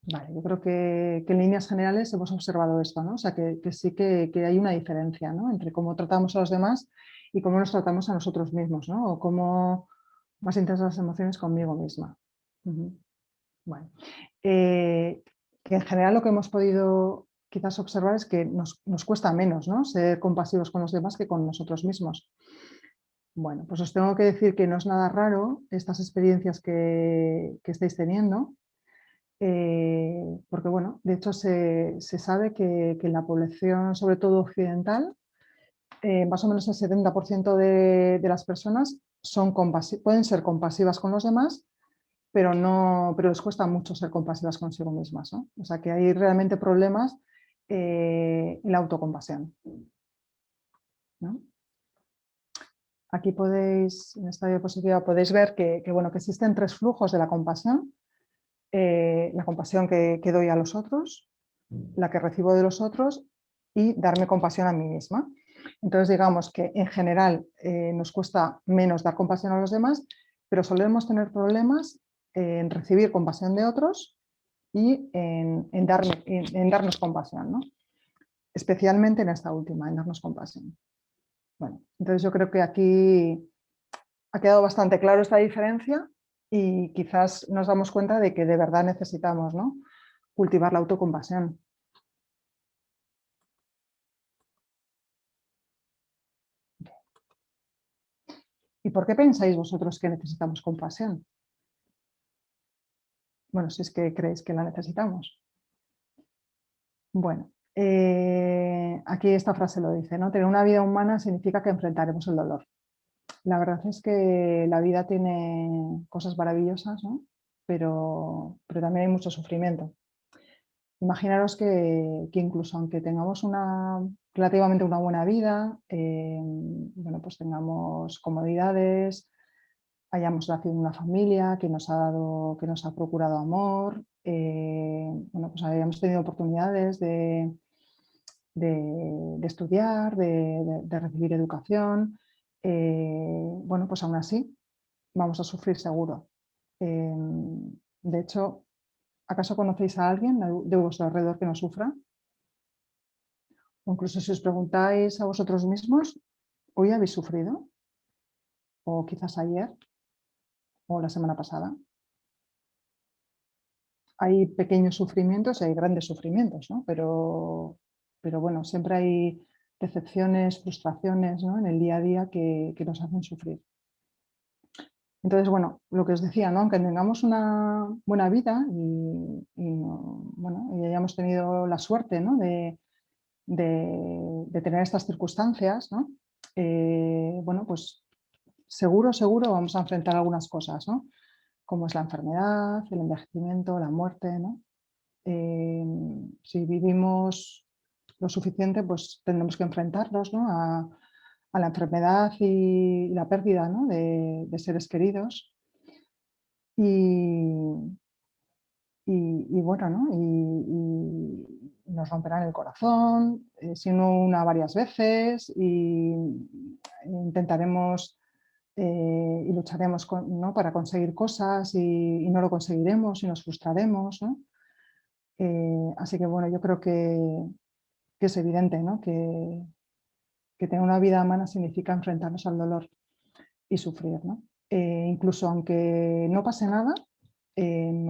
S1: Vale, yo creo que en líneas generales hemos observado esto, ¿no? O sea, que sí que hay una diferencia, ¿no? Entre cómo tratamos a los demás y cómo nos tratamos a nosotros mismos, ¿no? O cómo más intensas las emociones conmigo misma. Ujú. Bueno, que en general lo que hemos podido quizás observar es que nos cuesta menos, ¿no? Ser compasivos con los demás que con nosotros mismos. Bueno, pues os tengo que decir que no es nada raro estas experiencias que estáis teniendo, porque bueno, de hecho se sabe que en la población, sobre todo occidental, más o menos el 70% de las personas pueden ser compasivas con los demás, pero les cuesta mucho ser compasivas consigo mismas, ¿no? O sea que hay realmente problemas en la autocompasión, ¿no? Aquí podéis, en esta diapositiva podéis ver bueno, que existen tres flujos de la compasión. La compasión que doy a los otros, la que recibo de los otros y darme compasión a mí misma. Entonces digamos que en general nos cuesta menos dar compasión a los demás, pero solemos tener problemas en recibir compasión de otros y en darnos compasión, ¿no? Especialmente en esta última, en darnos compasión. Bueno, entonces yo creo que aquí ha quedado bastante claro esta diferencia y quizás nos damos cuenta de que de verdad necesitamos, ¿no?, cultivar la autocompasión. ¿Y por qué pensáis vosotros que necesitamos compasión? Bueno, si es que creéis que la necesitamos. Bueno, aquí esta frase lo dice, ¿no? Tener una vida humana significa que enfrentaremos el dolor. La verdad es que la vida tiene cosas maravillosas, ¿no? Pero también hay mucho sufrimiento. Imaginaros que incluso aunque tengamos relativamente una buena vida, bueno, pues tengamos comodidades, hayamos nacido en una familia que nos ha dado, que nos ha procurado amor, bueno, pues hayamos tenido oportunidades de estudiar, de recibir educación, bueno, pues aún así vamos a sufrir seguro. De hecho, ¿acaso conocéis a alguien de vuestro alrededor que no sufra? O incluso si os preguntáis a vosotros mismos, ¿hoy habéis sufrido? ¿O quizás ayer? ¿O la semana pasada? Hay pequeños sufrimientos y hay grandes sufrimientos, ¿no? Pero bueno, siempre hay decepciones, frustraciones, ¿no? En el día a día que nos hacen sufrir. Entonces, bueno, lo que os decía, ¿no? Aunque tengamos una buena vida bueno, y hayamos tenido la suerte, ¿no? de tener estas circunstancias, ¿no? Bueno, pues seguro vamos a enfrentar algunas cosas, ¿no? Como es la enfermedad, el envejecimiento, la muerte, ¿no? Si vivimos lo suficiente, pues tendremos que enfrentarnos, ¿no? a la enfermedad y la pérdida, ¿no? de seres queridos. Y, y bueno, ¿no? Y nos romperán el corazón, si no una varias veces, y intentaremos y lucharemos ¿no? para conseguir cosas y no lo conseguiremos y nos frustraremos, ¿no? Así que bueno, yo creo que es evidente, ¿no? que tener una vida humana significa enfrentarnos al dolor y sufrir, ¿no? Incluso aunque no pase nada, el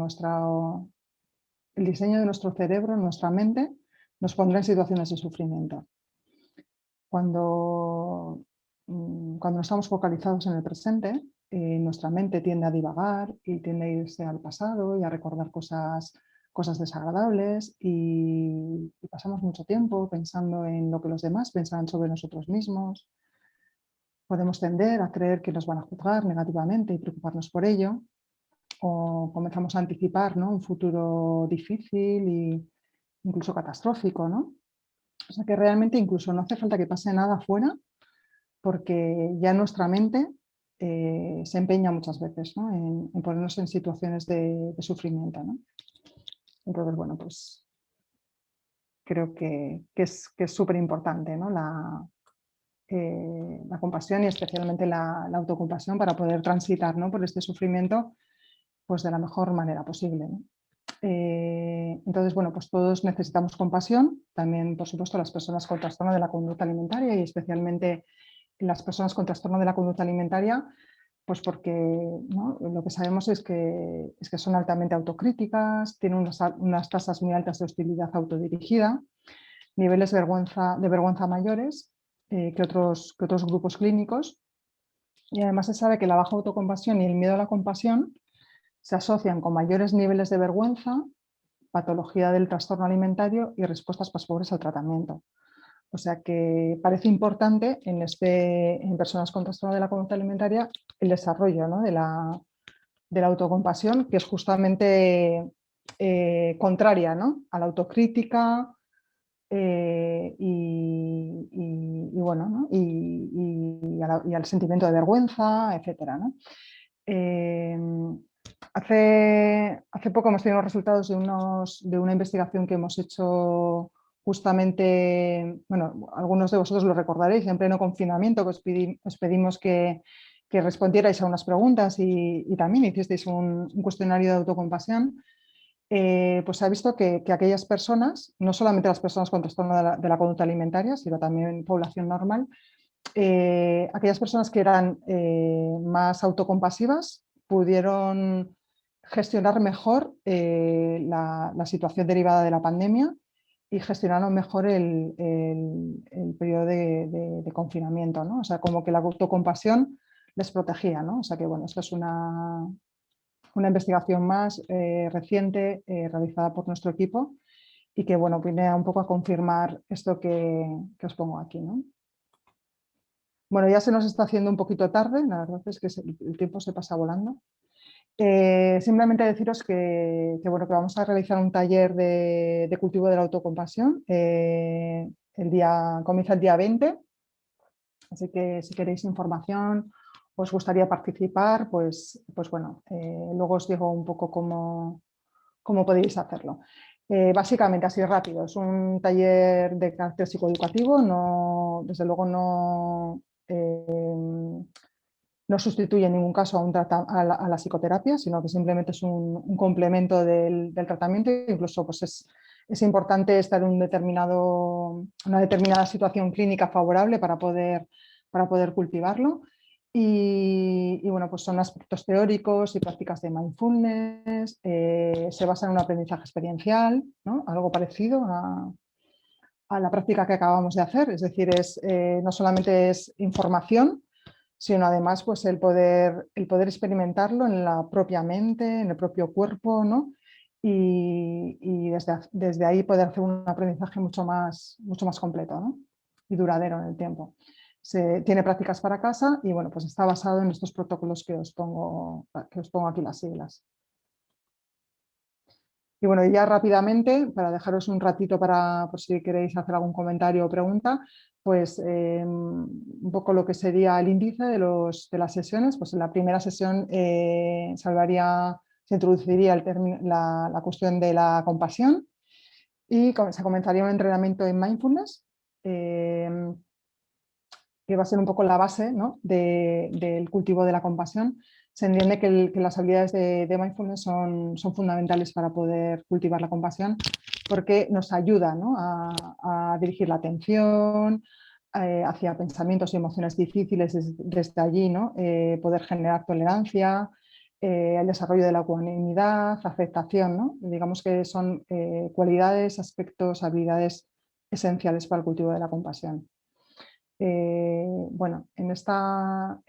S1: diseño de nuestro cerebro, nuestra mente, nos pondrá en situaciones de sufrimiento. Cuando no estamos focalizados en el presente, nuestra mente tiende a divagar y tiende a irse al pasado y a recordar cosas desagradables y pasamos mucho tiempo pensando en lo que los demás pensarán sobre nosotros mismos. Podemos tender a creer que nos van a juzgar negativamente y preocuparnos por ello, o comenzamos a anticipar, ¿no? Un futuro difícil e incluso catastrófico, ¿no? O sea que realmente incluso no hace falta que pase nada fuera, porque ya nuestra mente se empeña muchas veces, ¿no? en ponernos en situaciones de sufrimiento, ¿no? Entonces, bueno, pues creo que es súper importante, ¿no? La compasión y especialmente la autocompasión para poder transitar, ¿no? por este sufrimiento pues, de la mejor manera posible, ¿no? Entonces, bueno, pues todos necesitamos compasión, también, por supuesto, las personas con trastorno de la conducta alimentaria y especialmente las personas con trastorno de la conducta alimentaria, pues porque ¿no? lo que sabemos es que son altamente autocríticas, tienen unas tasas muy altas de hostilidad autodirigida, niveles de vergüenza mayores que otros grupos clínicos, y además se sabe que la baja autocompasión y el miedo a la compasión se asocian con mayores niveles de vergüenza, patología del trastorno alimentario y respuestas más pobres al tratamiento. O sea que parece importante en personas con trastorno de la conducta alimentaria el desarrollo, ¿no? de la autocompasión, que es justamente contraria, ¿no? a la autocrítica bueno, ¿no? y al sentimiento de vergüenza, etc. ¿no? Eh, hace poco hemos tenido los resultados de una investigación que hemos hecho justamente, bueno, algunos de vosotros lo recordaréis, en pleno confinamiento, que os pedimos que respondierais a unas preguntas y también hicisteis un cuestionario de autocompasión. Pues se ha visto que aquellas personas, no solamente las personas con trastorno de la conducta alimentaria, sino también población normal, aquellas personas que eran más autocompasivas pudieron gestionar mejor la situación derivada de la pandemia y gestionaron mejor el periodo de confinamiento, ¿no? O sea, como que la autocompasión les protegía, ¿no? O sea que, bueno, esto es una investigación más reciente realizada por nuestro equipo y que, bueno, viene un poco a confirmar esto que os pongo aquí, ¿no? Bueno, ya se nos está haciendo un poquito tarde, la verdad es que el tiempo se pasa volando. Simplemente deciros bueno, que vamos a realizar un taller de cultivo de la autocompasión. Comienza el día 20, así que si queréis información, os gustaría participar, pues bueno, luego os digo un poco cómo podéis hacerlo. Básicamente, así rápido, es un taller de carácter psicoeducativo, desde luego no sustituye en ningún caso a la psicoterapia, sino que simplemente es un complemento del tratamiento. Incluso pues es importante estar en una determinada situación clínica favorable para poder cultivarlo. Bueno, pues son aspectos teóricos y prácticas de mindfulness, se basa en un aprendizaje experiencial, ¿no? Algo parecido a la práctica que acabamos de hacer, es decir, no solamente es información, sino además pues el poder experimentarlo en la propia mente, en el propio cuerpo, ¿no? Y desde ahí poder hacer un aprendizaje mucho más completo, ¿no? Y duradero en el tiempo. Tiene prácticas para casa y bueno, pues está basado en estos protocolos que os pongo aquí las siglas. Y bueno, ya rápidamente, para dejaros un ratito por si queréis hacer algún comentario o pregunta, pues un poco lo que sería el índice de las sesiones. Pues en la primera sesión se introduciría la cuestión de la compasión y se comenzaría un entrenamiento en mindfulness, que va a ser un poco la base, ¿no?, del cultivo de la compasión. Se entiende que las habilidades de mindfulness son fundamentales para poder cultivar la compasión porque nos ayuda, ¿no?, a dirigir la atención hacia pensamientos y emociones difíciles desde allí, ¿no? Poder generar tolerancia, el desarrollo de la ecuanimidad, aceptación, ¿no? Digamos que son cualidades, aspectos, habilidades esenciales para el cultivo de la compasión. Bueno, en esta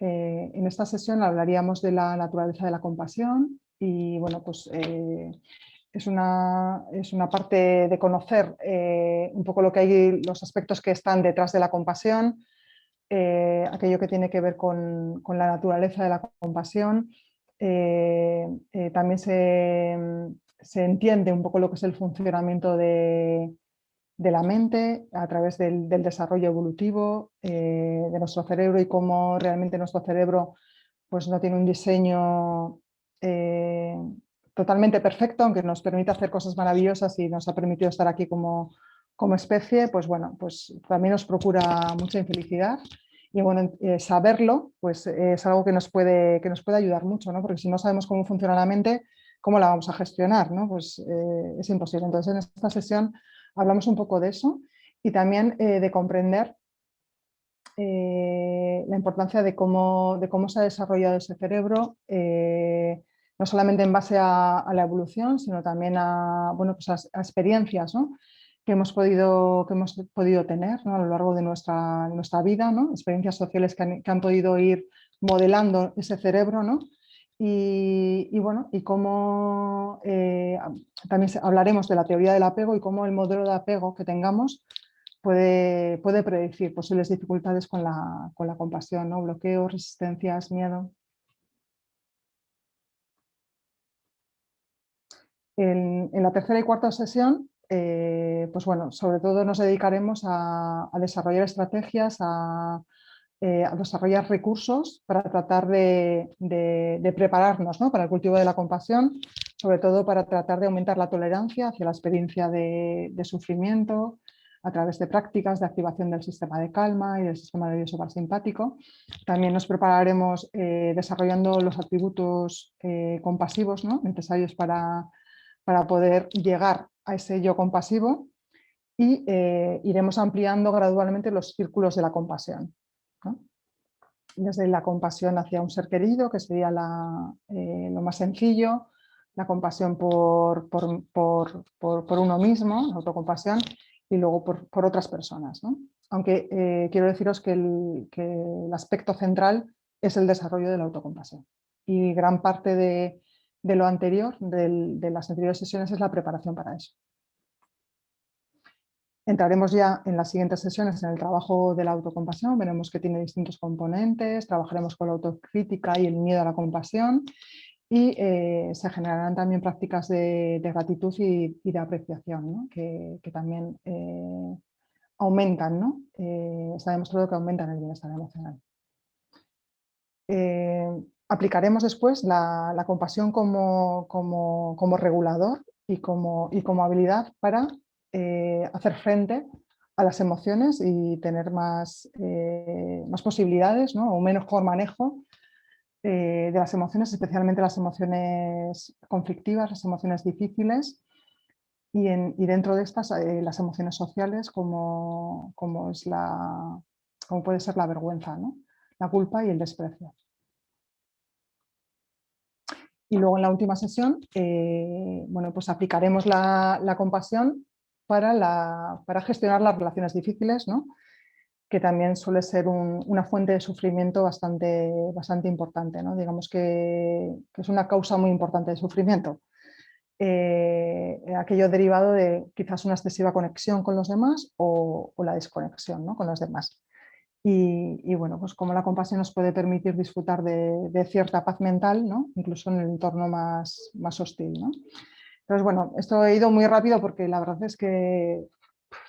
S1: sesión hablaríamos de la naturaleza de la compasión y bueno, pues es una parte de conocer un poco lo que hay, los aspectos que están detrás de la compasión, aquello que tiene que ver con la naturaleza de la compasión. También se entiende un poco lo que es el funcionamiento de la mente a través del desarrollo evolutivo de nuestro cerebro y cómo realmente nuestro cerebro pues, no tiene un diseño totalmente perfecto, aunque nos permite hacer cosas maravillosas y nos ha permitido estar aquí como especie, pues bueno, pues también nos procura mucha infelicidad. Y bueno, saberlo pues, es algo que nos puede ayudar mucho, ¿no? Porque si no sabemos cómo funciona la mente, ¿cómo la vamos a gestionar? ¿No? Pues es imposible. Entonces, en esta sesión hablamos un poco de eso y también de comprender la importancia de cómo se ha desarrollado ese cerebro, no solamente en base a la evolución, sino también bueno, pues a experiencias, ¿no?, que hemos podido tener, ¿no?, a lo largo de nuestra vida, ¿no?, experiencias sociales que han podido ir modelando ese cerebro, ¿no? Bueno, y cómo también hablaremos de la teoría del apego y cómo el modelo de apego que tengamos puede predecir posibles dificultades con la compasión, ¿no? Bloqueos, resistencias, miedo. En la tercera y cuarta sesión, pues bueno, sobre todo nos dedicaremos a desarrollar estrategias, a desarrollar recursos para tratar de prepararnos, ¿no?, para el cultivo de la compasión, sobre todo para tratar de aumentar la tolerancia hacia la experiencia de sufrimiento a través de prácticas de activación del sistema de calma y del sistema nervioso parasimpático. También nos prepararemos desarrollando los atributos compasivos, ¿no?, necesarios para poder llegar a ese yo compasivo y iremos ampliando gradualmente los círculos de la compasión, ¿no? Desde la compasión hacia un ser querido, que sería lo más sencillo, la compasión por uno mismo, la autocompasión, y luego por otras personas, ¿no? Aunque quiero deciros que el aspecto central es el desarrollo de la autocompasión. Y gran parte de lo anterior, de las anteriores sesiones, es la preparación para eso. Entraremos ya en las siguientes sesiones en el trabajo de la autocompasión, veremos que tiene distintos componentes, trabajaremos con la autocrítica y el miedo a la compasión y se generarán también prácticas de gratitud y de apreciación, ¿no? que también aumentan, ¿no? Está demostrado que aumentan el bienestar emocional. Aplicaremos después la compasión como regulador y como habilidad para hacer frente a las emociones y tener más posibilidades, ¿no? O un mejor manejo de las emociones, especialmente las emociones conflictivas, las emociones difíciles y dentro de estas las emociones sociales como puede ser la vergüenza, ¿no? La culpa y el desprecio. Y luego en la última sesión, bueno, pues aplicaremos la compasión para gestionar las relaciones difíciles, ¿no? Que también suele ser una fuente de sufrimiento bastante importante, ¿no? Digamos que es una causa muy importante de sufrimiento. Aquello derivado de quizás una excesiva conexión con los demás o la desconexión, ¿no? Con los demás. Y bueno, pues como la compasión nos puede permitir disfrutar de cierta paz mental, ¿no? Incluso en el entorno más hostil, ¿no? Entonces, bueno, esto he ido muy rápido porque la verdad es que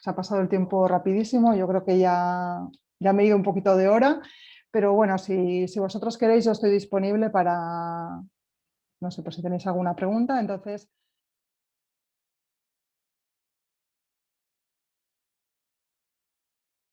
S1: se ha pasado el tiempo rapidísimo. Yo creo que ya me he ido un poquito de hora, pero bueno, si vosotros queréis, yo estoy disponible para, no sé, pues si tenéis alguna pregunta, entonces...